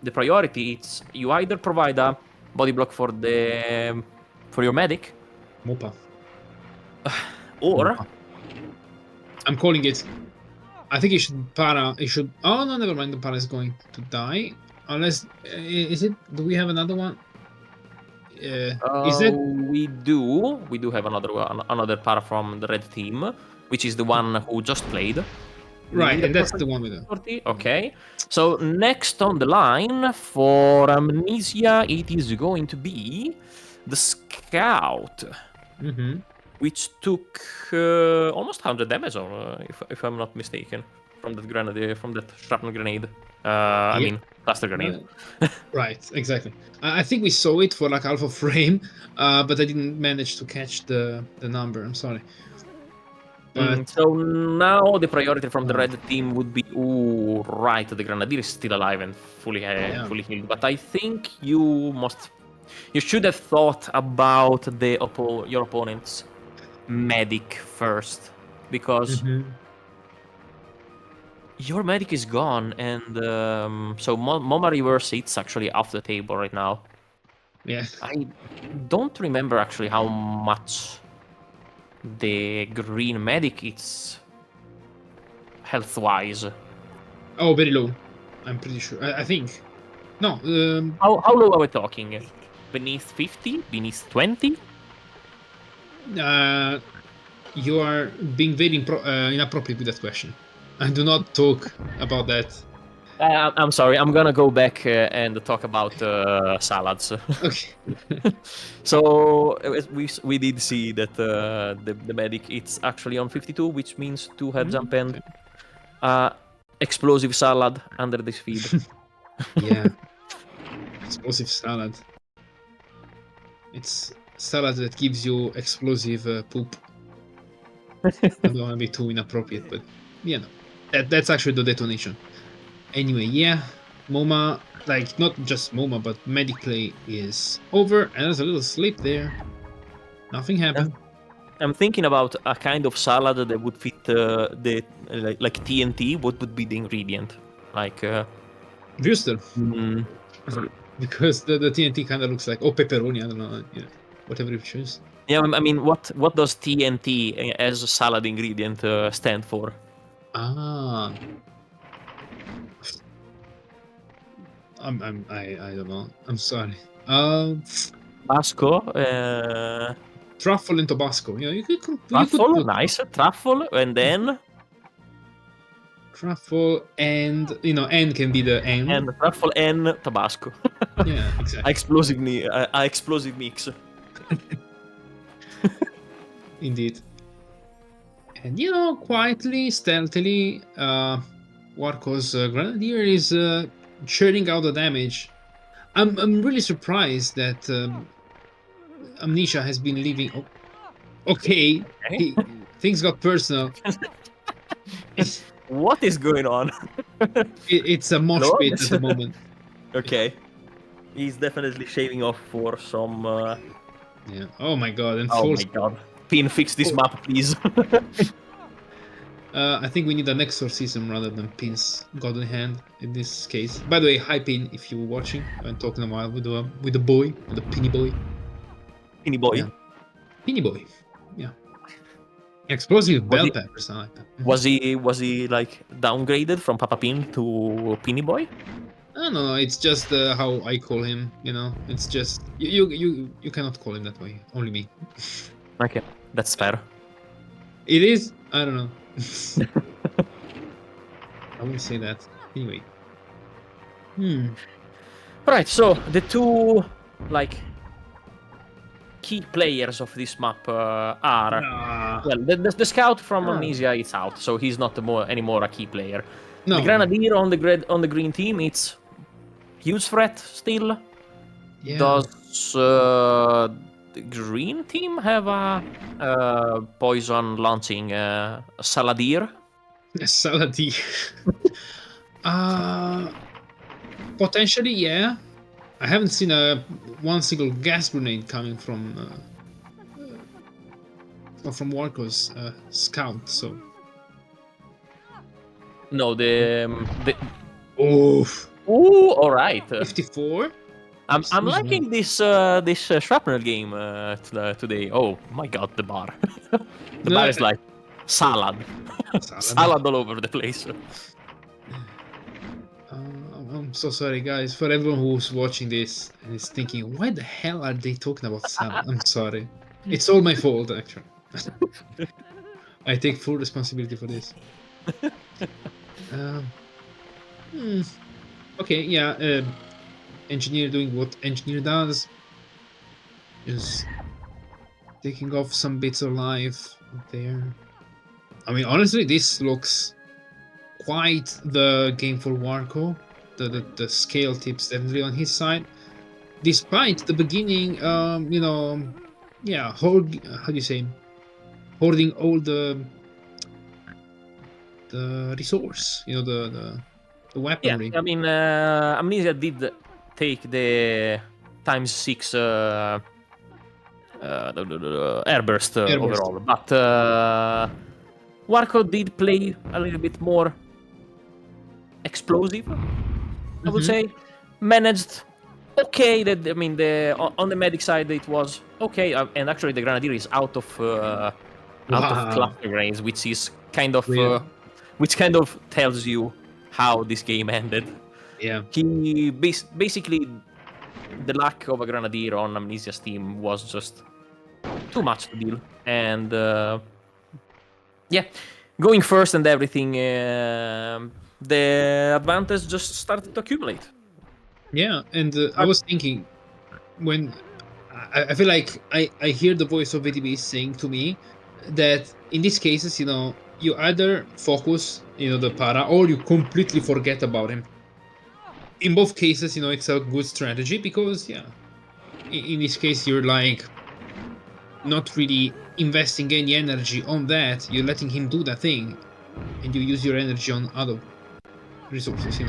the priority is you either provide a body block for your medic, Mopa, or I'm calling it. I think he should para. He should. Oh no, never mind. The para is going to die. Unless is it? Do we have another one? Is it? We do have another para from the red team, which is the one who just played. Right, and that's the one with it. Okay, so next on the line for Amnesia, it is going to be the scout, which took almost 100 damage, if I'm not mistaken, from that grenade, from that shrapnel grenade. I mean, cluster grenade. Right, exactly. I think we saw it for like half a frame, but I didn't manage to catch the number. I'm sorry. So now the priority from the red team would be, right, the Grenadier is still alive and fully healed. But I think you should have thought about your opponent's medic first, because your medic is gone, and so MOMA reverse, it's actually off the table right now. Yeah. I don't remember actually how much the green medic is health-wise. Oh, very low. I'm pretty sure. I think. No. How low are we talking? Beneath 50? Beneath 20? You are being very inappropriate with that question. I do not talk about that I'm sorry. I'm gonna go back and talk about salads. Okay. So we did see that the medic it's actually on 52, which means 2 heads up and explosive salad under this feed. Yeah. Explosive salad. It's salad that gives you explosive poop. I don't want to be too inappropriate, but you know, that's actually the detonation. Anyway, yeah, MoMA, like not just MoMA, but medic play is over, and there's a little slip there. Nothing happened. I'm thinking about a kind of salad that would fit the like TNT. What would be the ingredient? Like Würstel. Because the TNT kind of looks like pepperoni. I don't know, whatever you choose. Yeah, I mean, what does TNT as a salad ingredient stand for? Ah. I don't know. I'm sorry. Tabasco. Truffle and Tabasco. Yeah, you could Truffle, put nice. Truffle, and then truffle and N can be the N. and truffle and Tabasco. Yeah, exactly. Explosive mix. Indeed. And quietly, stealthily, Warco's Grenadier is churning out the damage. I'm really surprised that Amnesia has been leaving. Okay. Things got personal. What is going on? It's a mosh Lord? pit at the moment. Okay. He's definitely shaving off for some... Yeah. Oh my god. And oh my god. Pin, fix this map, please. I think we need an exorcism rather than Pin's god in hand in this case. By the way, hi Pin, if you're watching. I'm talking a while with the boy, with the Pinny boy. Pinny boy. Yeah. Pinny boy. Yeah. Explosive bell peppers. I like that. Was he like downgraded from Papa Pin to Pinny boy? I don't know. It's just how I call him. It's just you cannot call him that way. Only me. Okay, that's fair. It is. I don't know. I wouldn't say that. Anyway. Right. So the two key players of this map are well, the scout from Amnesia is out, so he's not anymore a key player. No. The Grenadier on the green team, it's huge threat still. Yeah. Does the green team have a poison launching Saladier? Saladier. Potentially, yeah. I haven't seen one single gas grenade coming from Warco's scout. So No, the oof. Ooh, all right. 54. I'm liking this shrapnel game today. Oh my god, the bar. The bar is like salad. Salad all over the place. I'm so sorry, guys, for everyone who's watching this and is thinking, why the hell are they talking about salad? I'm sorry. It's all my fault, actually. I take full responsibility for this. Okay, yeah. Engineer doing what engineer does. Just taking off some bits of life there. I mean, honestly, this looks quite the game for Warco. The scale tips definitely on his side. Despite the beginning, how do you say, hoarding all the resource, the weaponry. Yeah, I mean, Amnesia did take the ×6 airburst overall, but Warco did play a little bit more explosive, I would say. Managed okay. On the medic side it was okay, and actually the Grenadier is out of cluster grenades, which is kind of which kind of tells you how this game ended. Yeah. He basically the lack of a Grenadier on Amnesia's team was just too much to deal, and going first and everything. the advantage just started to accumulate. Yeah, and I was thinking when I feel like I hear the voice of VTB saying to me that in these cases, you either focus, the para, or you completely forget about him. In both cases, it's a good strategy because, yeah, in this case, you're like not really investing any energy on that. You're letting him do that thing, and you use your energy on other resources.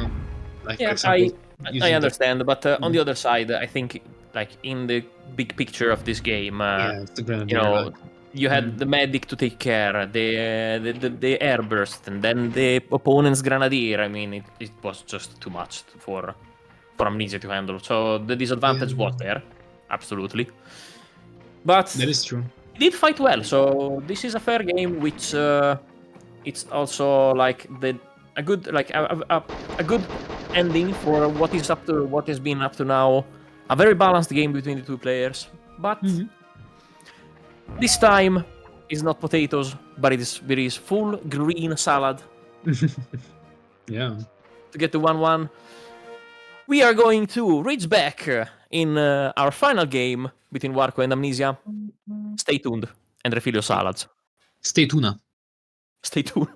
Like for example, I understand, but on the Mhm. other side, I think like in the big picture of this game, It's the grenadier. you had the medic to take care, the airburst, and then the opponent's grenadier. I mean, it was just too much for Amnesia to handle. So the disadvantage was there, absolutely. But that is true. he did fight well, so this is a fair game, which it's also like a good ending for what has been up to now. A very balanced game between the two players, but this time is not potatoes, but it is full green salad. Yeah. To get to 1-1, we are going to reach back in our final game between Warco and Amnesia. Stay tuned and refill your salads. Stay tuned. Stay tuned.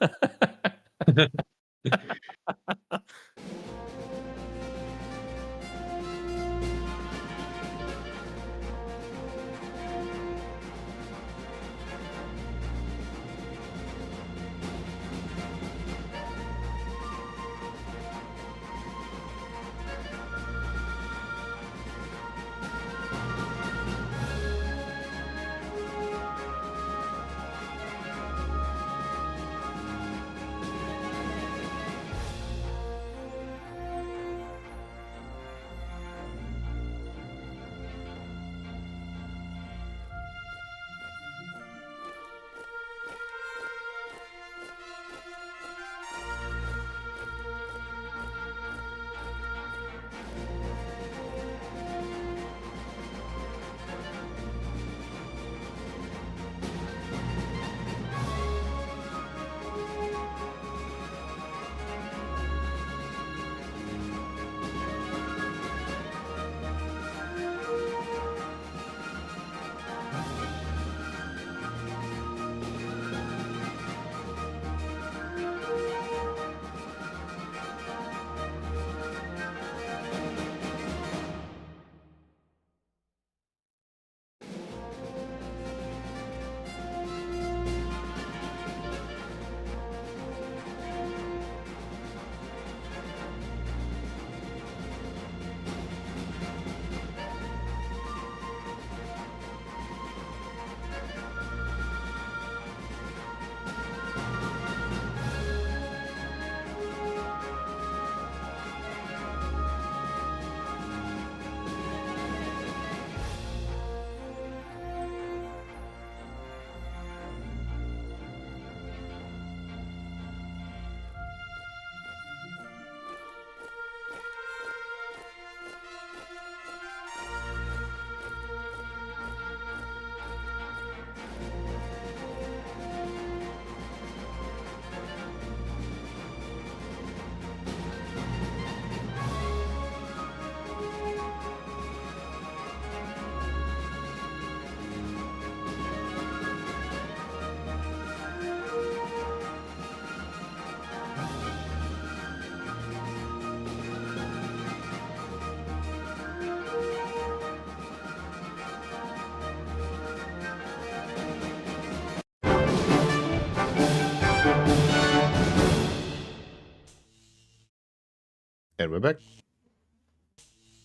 And we're back.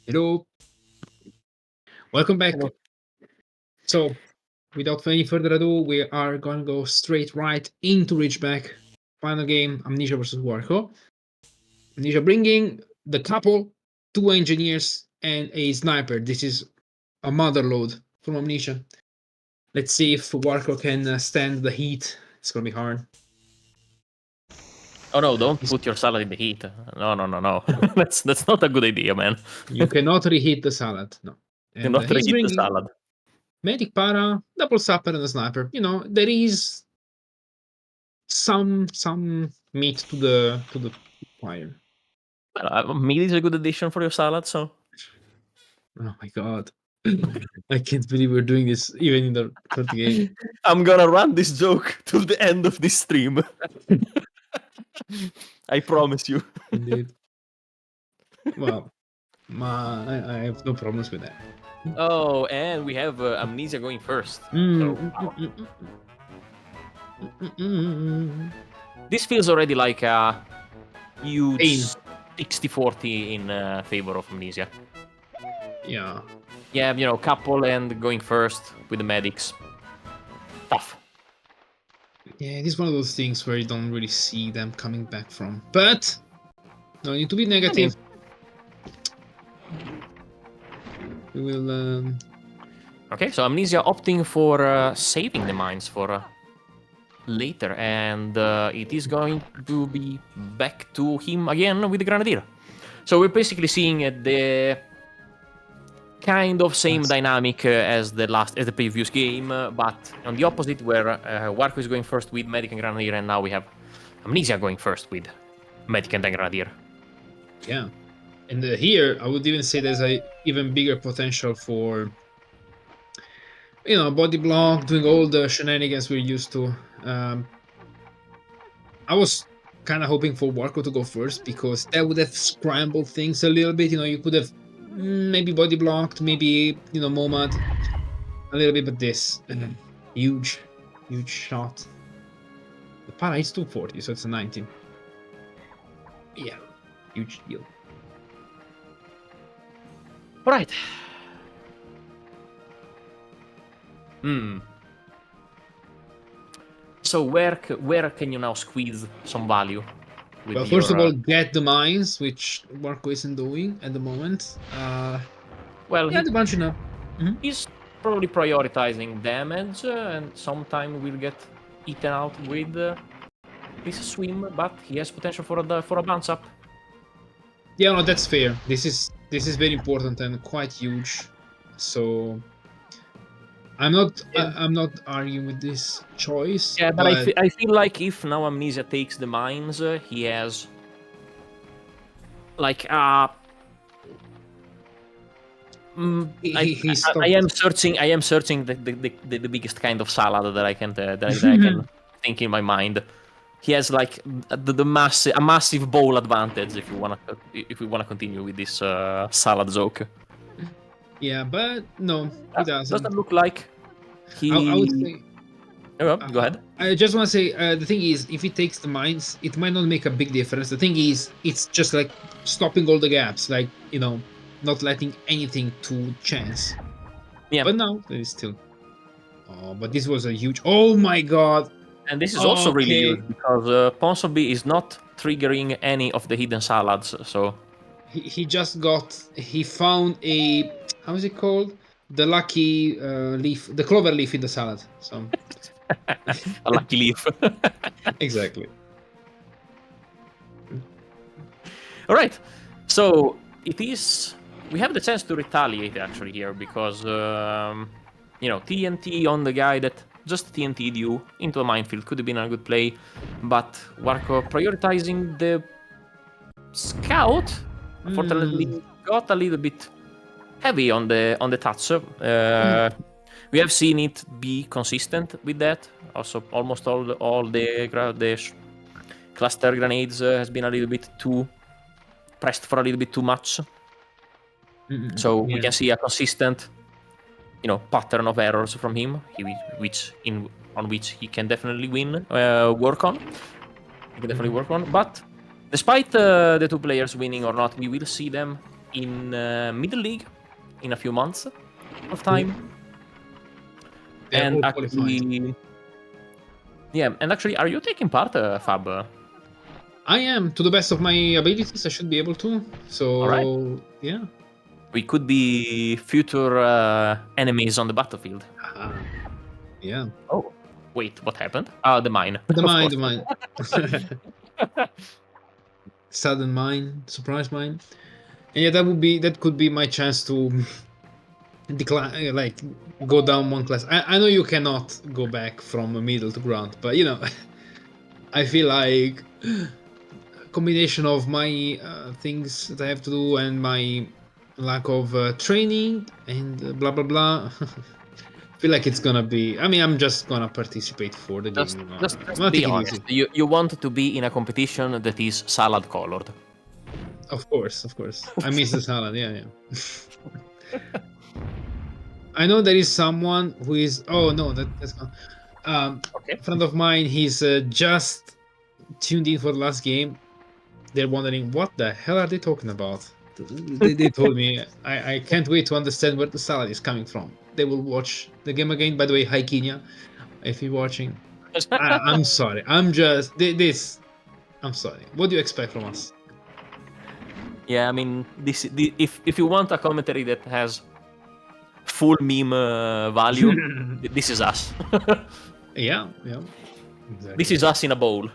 Hello. Welcome back. Hello. So, without any further ado, we are going to go straight right into Reachback. Final game, Amnesia versus Warco. Amnesia bringing the couple, 2 engineers, and a sniper. This is a mother load from Amnesia. Let's see if Warco can stand the heat. It's going to be hard. Oh no! Don't put your salad in the heat. No. that's not a good idea, man. You cannot reheat the salad. No. Do not he's reheat the bringing salad. Medic para, double sapper, and a sniper. There is some meat to the fire. Well, meat is a good addition for your salad, so. Oh my god. I can't believe we're doing this even in the third game. I'm gonna run this joke till the end of this stream. I promise you. Indeed. Well, I have no problems with that. Oh, and we have Amnesia going first. This feels already like a huge 60-40 in favor of Amnesia. Yeah. Yeah, you know, couple and going first with the medics. Tough. Yeah, it is one of those things where you don't really see them coming back from. But no need to be negative. We will. Okay, so Amnesia opting for saving the mines for later, and it is going to be back to him again with the Grenadier. So we're basically seeing the kind of same dynamic as the previous game, but on the opposite, where Warco is going first with Medic and Grenadier, and now we have Amnesia going first with Medic and then Grenadier. Yeah, and here I would even say there's a even bigger potential for, you know, body block, doing all the shenanigans we're used to. I was kind of hoping for Warco to go first because that would have scrambled things a little bit. You know, you could have maybe body blocked, maybe, you know, Momad a little bit, but this huge shot. The para is 240, so it's a 19. Yeah, huge deal. All right. So where can you now squeeze some value? Well, first of all, get the mines, which Warco isn't doing at the moment. Well, yeah, the bunch, you know. He's probably prioritizing damage, and sometime will get eaten out with this swim, but he has potential for a bounce up. Yeah, no, that's fair. This is very important and quite huge. So I'm not arguing with this choice. Yeah, but I feel like if now Amnesia takes the mines, he has like I am searching the biggest kind of salad that I can think in my mind. He has like a massive bowl advantage if we wanna continue with this salad joke. Yeah, but no, he doesn't. Does that look like he? I would say. Oh, go ahead. I just want to say the thing is, if he takes the mines, it might not make a big difference. The thing is, it's just like stopping all the gaps, like, you know, not letting anything to chance. Yeah. But now there is still. Oh, but this was a huge. Oh my god. And this is also really huge because Ponsonby is not triggering any of the hidden salads. So he just he found a, how is it called? The lucky leaf, the clover leaf in the salad. So a lucky leaf. Exactly. All right. So it is. We have the chance to retaliate actually here because you know, TNT on the guy that just TNT'd you into a minefield could have been a good play, but Warco prioritizing the scout unfortunately got a little bit heavy on the touch. We have seen it be consistent with that. Also, almost all the cluster grenades has been a little bit too pressed for a little bit too much. So we can see a consistent, you know, pattern of errors from him, on which he can definitely work on. He can definitely work on. But despite the two players winning or not, we will see them in Middle League in a few months of time. And actually, are you taking part, Fab? I am, to the best of my abilities. I should be able to. So, yeah. We could be future enemies on the battlefield. Yeah. Oh, wait, what happened? The mine. The mine. Sudden mine, surprise mine. And yeah, that could be my chance to decline, like go down one class. I know you cannot go back from middle to Grunt, but you know, I feel like combination of my things that I have to do and my lack of training and blah blah blah. Feel like it's gonna be. I mean, I'm just gonna participate for the Just, game. just, I'm just gonna be take it honest. easy. You want to be in a competition that is salad colored. Of course. I miss the salad. Yeah. I know there is someone who is. Oh no, that's gone. Okay. A friend of mine. He's just tuned in for the last game. They're wondering what the hell are they talking about. They told me I can't wait to understand where the salad is coming from. They will watch the game again. By the way, hi Kenya, if you're watching. I'm sorry. I'm just this. I'm sorry. What do you expect from us? Yeah, I mean, if you want a commentary that has full meme value, this is us. Yeah. Exactly. This is us in a bowl.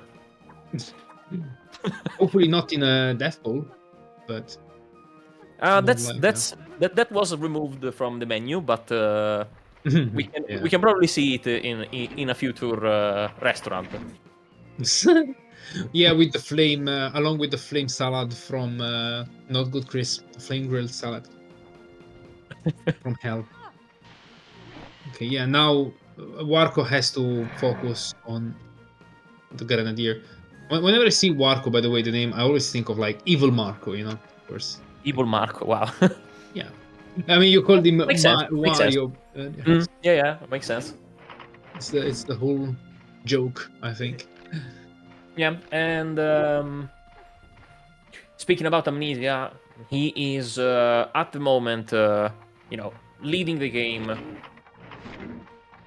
Hopefully not in a death bowl, but That was removed from the menu, but we can probably see it in a future restaurant. Yeah, with the flame, along with the flame salad from Not Good Chris, flame grilled salad from hell. Okay, yeah. Now Warco has to focus on the Grenadier. Whenever I see Warco, by the way, the name, I always think of like Evil Marco, of course. Evil Marco, wow. Yeah. I mean, you called him Makes sense. Wario. Yeah, makes sense. It's the whole joke, I think. Yeah, and speaking about Amnesia, he is at the moment, leading the game.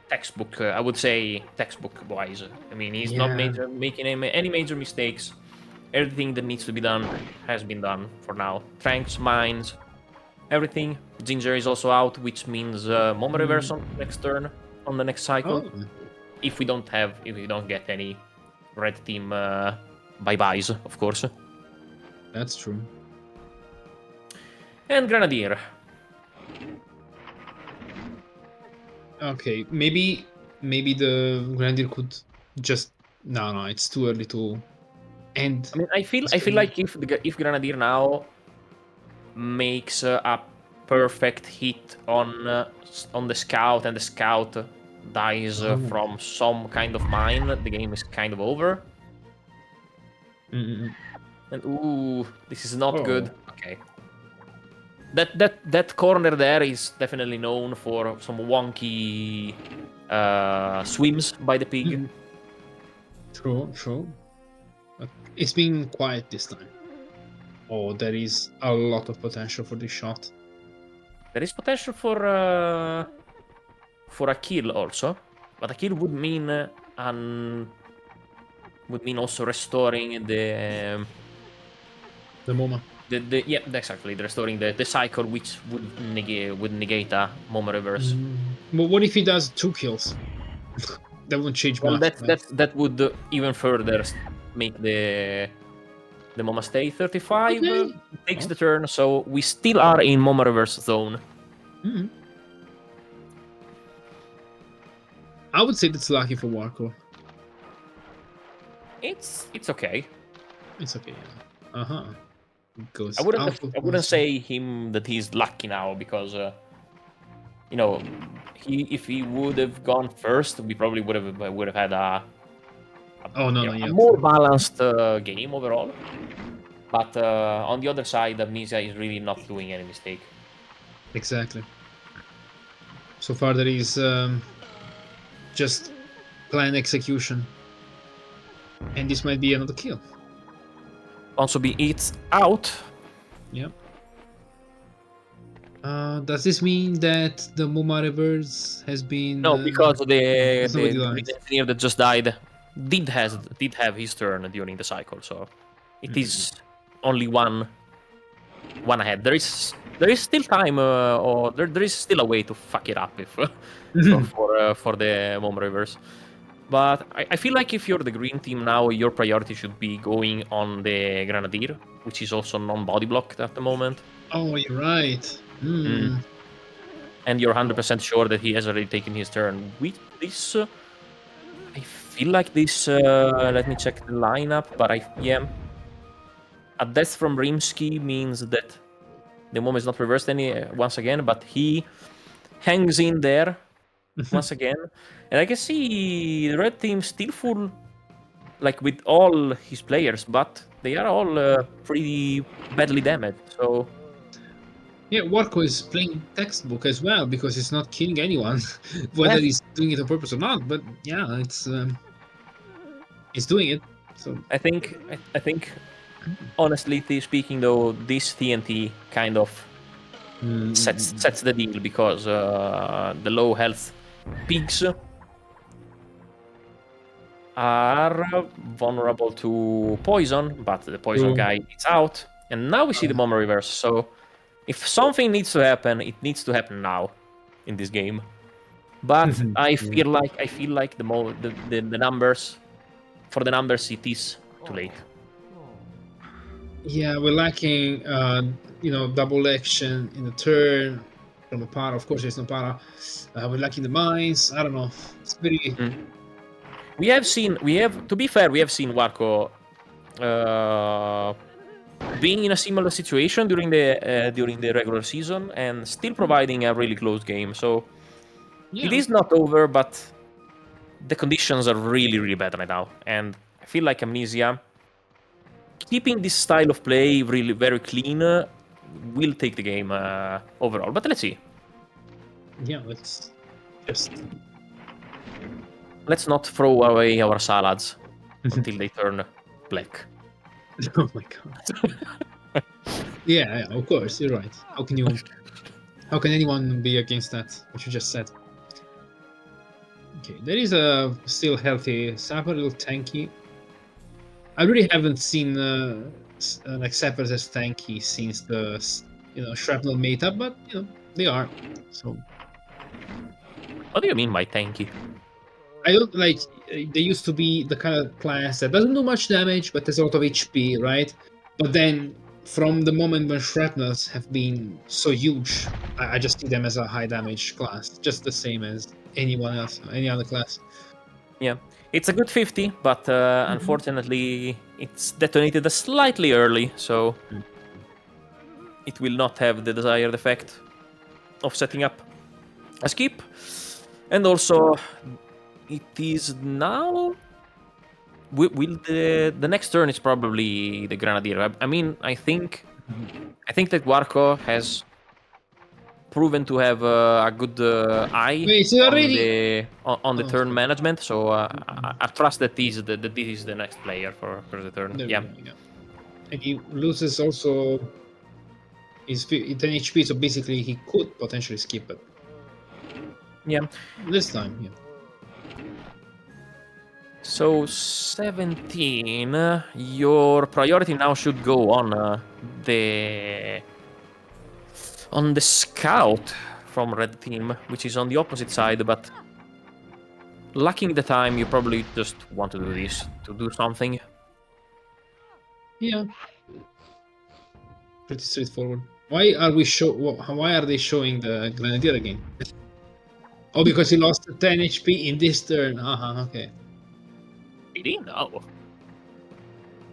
Textbook, I would say, textbook-wise. I mean, he's not making any major mistakes. Everything that needs to be done has been done for now. Tranks, mines, everything. Ginger is also out, which means Momo Reverse on next turn, on the next cycle. Oh. If we don't get any red team bye-byes, of course. That's true. And Grenadier. Okay, maybe the Grenadier could just. No, it's too early to end. I mean, I feel like if Grenadier now makes a perfect hit on the scout and the scout dies from some kind of mine, the game is kind of over. Mm-mm. And this is not good. Okay. That corner there is definitely known for some wonky swims by the pig. True. But it's been quiet this time. Oh, there is a lot of potential for this shot. There is potential for a kill also, but a kill would mean also restoring the MoMA. Exactly. Restoring the cycle, which would negate a Momo Reverse. But what if he does 2 kills? That won't change much. That would even further make the Momo stay 35. Okay. Takes the turn, so we still are in Momo Reverse zone. Mm-hmm. I would say that's lucky for Warco. It's okay. It's okay. Yeah. Goes I wouldn't say that he's lucky now because if he would have gone first, we probably would have had a more balanced game overall. But on the other side, Amnesia is really not doing any mistake. Exactly. So far, there is just plan execution, and this might be another kill. Also, it's out. Yeah. Does this mean that the MoMA Reverse has been? No, because the engineer that just died did have his turn during the cycle, so it is only one ahead. There is still time, or there is still a way to fuck it up if for the MoMA Reverse. But I feel like if you're the green team now, your priority should be going on the Grenadier, which is also non-body blocked at the moment. Oh, you're right. And you're 100% sure that he has already taken his turn. With this, I feel like this. Let me check the lineup, but a death from Rimsky means that the moment is not reversed once again, but he hangs in there once again. And I can see the red team still full, like with all his players, but they are all pretty badly damaged. So Yeah, Warco is playing textbook as well because he's not killing anyone, whether he's doing it on purpose or not. But yeah, he's doing it. So I think, honestly speaking, though, this TNT kind of sets the deal because the low health pigs are vulnerable to poison, but the poison guy is out, and now we see the bomber reverse. So if something needs to happen, it needs to happen now in this game. But I feel like the numbers, for the numbers, it is too late. Yeah, we're lacking, double action in the turn from a para. Of course, there's no para. We're lacking the mines. I don't know. It's pretty. We have seen Warco being in a similar situation during the regular season and still providing a really close game. So it is not over, but the conditions are really, really bad right now. And I feel like Amnesia, keeping this style of play really very clean, will take the game overall. But let's see. Yeah, let's not throw away our salads until they turn black. Oh my god. yeah, of course, you're right. How can anyone be against that, what you just said? Okay, there is a still healthy Sapper, a little tanky. I really haven't seen like Sappers as tanky since the shrapnel meta, but they are. So what do you mean by tanky? I don't like. They used to be the kind of class that doesn't do much damage, but has a lot of HP, right? But then, from the moment when shrapnels have been so huge, I just see them as a high damage class, just the same as anyone else, any other class. Yeah, it's a good 50, but unfortunately, it's detonated slightly early, so it will not have the desired effect of setting up a skip, and also. It is now. Will the next turn is probably the Grenadier. I mean, I think that Warco has proven to have a good eye on the turn management. So I trust that this is the next player for the turn. Yeah. And he loses also his 10 HP, so basically he could potentially skip it. Yeah. This time, yeah. So 17, your priority now should go on the scout from red team, which is on the opposite side. But lacking the time, you probably just want to do this to do something. Yeah, pretty straightforward. Why are they showing the Grenadier again? Oh, because he lost 10 HP in this turn. Okay. He didn't know.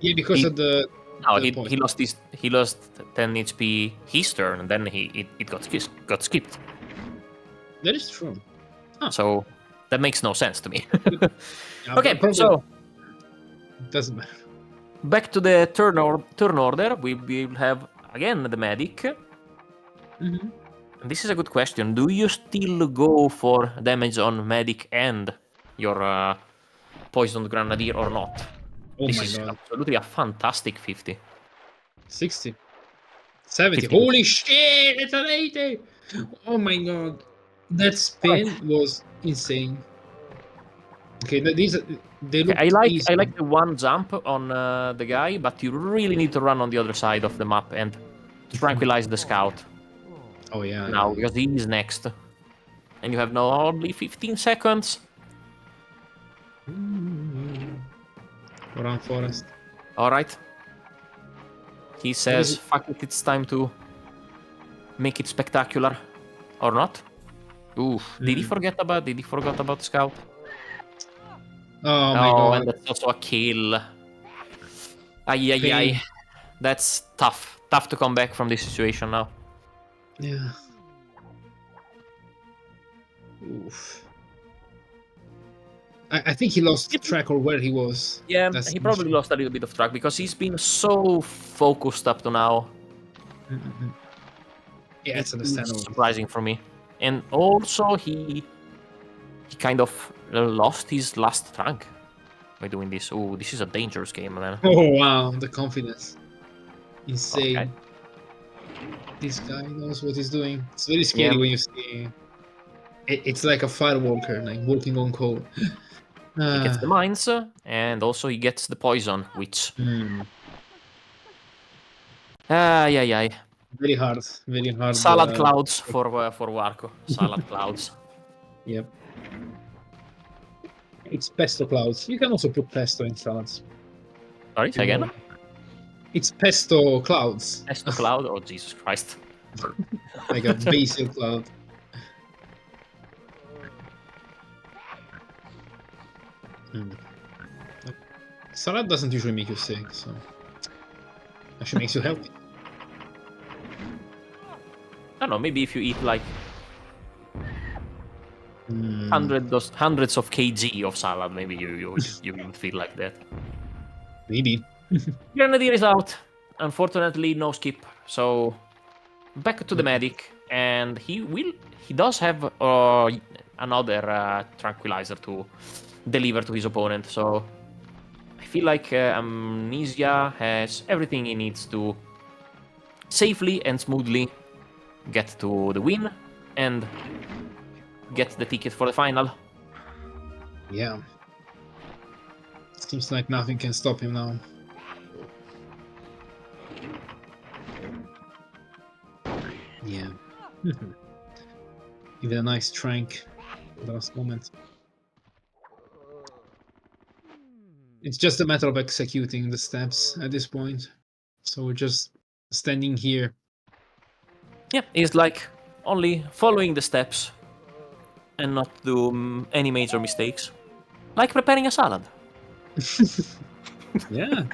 Yeah, because of the. No, he lost 10 HP his turn, and then it got skipped. That is true. So that makes no sense to me. Yeah, okay, so doesn't matter. Back to the turn order. We will have again the medic. And this is a good question. Do you still go for damage on medic and your poisoned grenadier or not? This is absolutely a fantastic 50. 60. 70. 50. Holy shit! It's an 80! Oh my god. That spin was insane. Okay, they look I easy. like the one jump on the guy, but you really need to run on the other side of the map and tranquilize the scout. Oh yeah. Now, because he is next. And you have now only 15 seconds. Around forest. Alright. He says, fuck it, it's time to make it spectacular. Or not? Oof. Did he forget about the scout? Oh my god. And that's also a kill. Ay. That's tough. Tough to come back from this situation now. Yeah. Oof. I think he lost track of where he was. Yeah, That's he the probably issue. lost a little bit of track because he's been so focused up to now. Mm-mm. Yeah, it's understandable. Surprising for me. And also, he kind of lost his last trunk by doing this. Oh, this is a dangerous game, man. Oh wow, the confidence. Insane. Okay. This guy knows what he's doing. It's very scary Yeah. when you see it's like a firewalker, like walking on coal. He gets the mines, and also he gets the poison, which... yeah. Very hard, very hard. Salad clouds for Warco. Salad clouds. Yep. It's pesto clouds. You can also put pesto in salads. Sorry, say again? It's pesto clouds. Pesto cloud? Oh, Jesus Christ. Like a basil cloud. Salad doesn't usually make you sick, so actually makes you healthy. I don't know, maybe if you eat like hundreds of kg of salad, maybe you would feel like that. Maybe. Grenadier is out. Unfortunately, no skip. So back to the medic, and he does have another tranquilizer to deliver to his opponent. So I feel like Amnesia has everything he needs to safely and smoothly get to the win and get the ticket for the final. Yeah. Seems like nothing can stop him now. Yeah. Even a nice trank at the last moment. It's just a matter of executing the steps at this point. So we're just standing here. Yeah, it's like only following the steps and not do any major mistakes. Like preparing a salad. Yeah.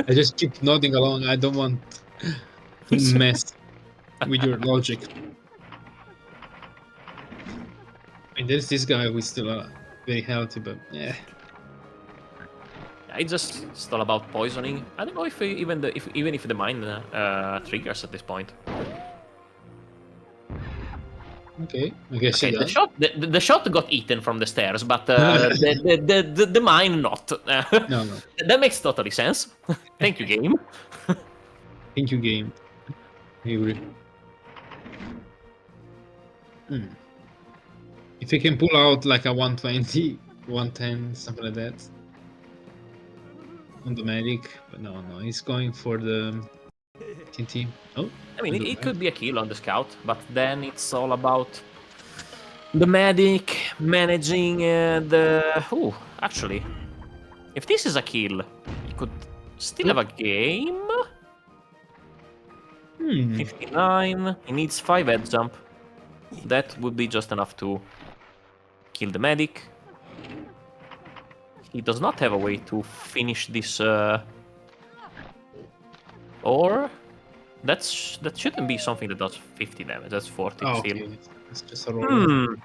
I just keep nodding along. I don't want to mess with your logic. And there's this guy who's still very healthy, but yeah. It's all about poisoning. I don't know if even if the mine triggers at this point. Okay, I guess Okay, the shot got eaten from the stairs, but the mine not. No. That makes totally sense. Thank you, game. Thank you, game. I agree. If he can pull out like a 120, 110, something like that on the medic, but no, he's going for the TNT. Oh, I mean, it could be a kill on the scout, but then it's all about the medic managing the... Oh, actually, if this is a kill, he could still have a game. 59, he needs 5 head jump. That would be just enough to kill the medic. He does not have a way to finish this, or that shouldn't be something that does 50 damage. That's 40 still. Okay. It's just a roll.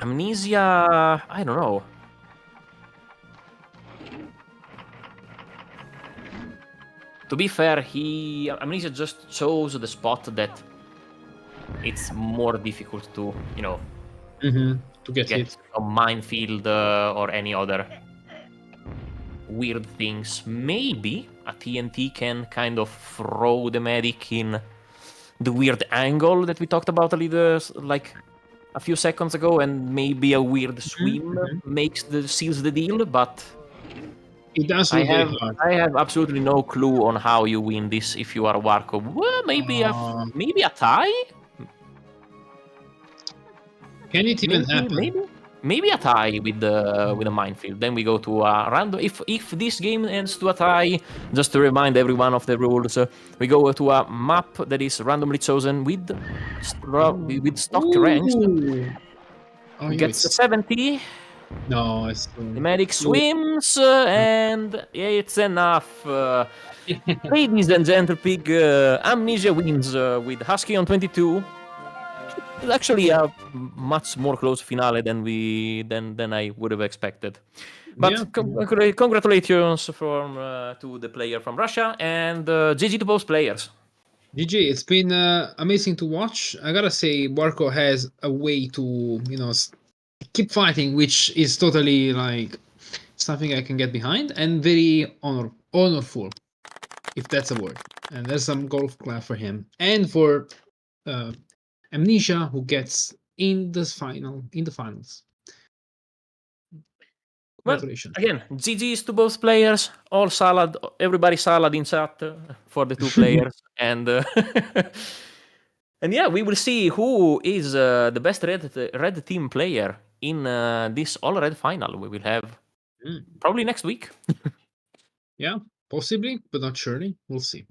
Amnesia, I don't know. To be fair, Amnesia just chose the spot that it's more difficult to, To get hit. a minefield or any other weird things. Maybe a TNT can kind of throw the medic in the weird angle that we talked about a little, like a few seconds ago, and maybe a weird swim seals the deal, but It does look very hard. I have absolutely no clue on how you win this if you are Warco. Well, maybe a tie? Can it even happen? Maybe a tie with a minefield. Then we go to a random. If this game ends to a tie, just to remind everyone of the rules, we go to a map that is randomly chosen with stock ranks. Oh, Gets 70. No, it's The medic swims, and it's enough. Ladies and gentle pig, Amnesia wins with Husky on 22. It's actually a much more close finale than I would have expected. But congratulations to the player from Russia, and GG to both players. GG, it's been amazing to watch. I gotta say, Warco has a way to, keep fighting, which is totally like something I can get behind, and very honorful, if that's a word. And there's some golf clap for him, and for Amnesia, who gets in the finals. Congratulations. Well, again, GG's to both players. All salad, everybody salad in chat for the two players, and and yeah, we will see who is the best red team player in this all red final. We will have probably next week. Yeah, possibly, but not surely. We'll see.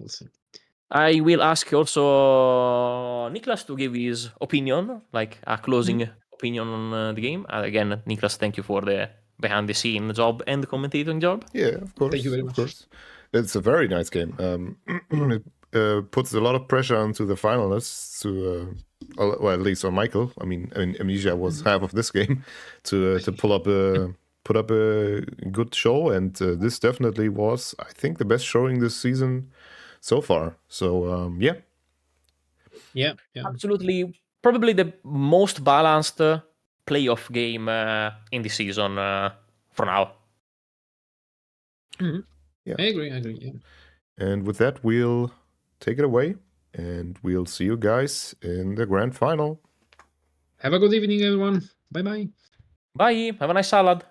I will ask also Niklas to give his opinion, like a closing opinion on the game. Again, Niklas, thank you for the behind the scene job and commentating job. Yeah, of course. Thank you very much. Of course. It's a very nice game. It puts a lot of pressure onto the finalists to, well, at least on Michael. I mean, Amnesia was half of this game to put up a good show, and this definitely was, I think, the best showing this season so far. So yeah, absolutely, probably the most balanced playoff game in the season for now. Yeah, I agree. Yeah. And with that, we'll take it away, and we'll see you guys in the grand final. Have a good evening, everyone. Bye-bye. Bye. Have a nice salad.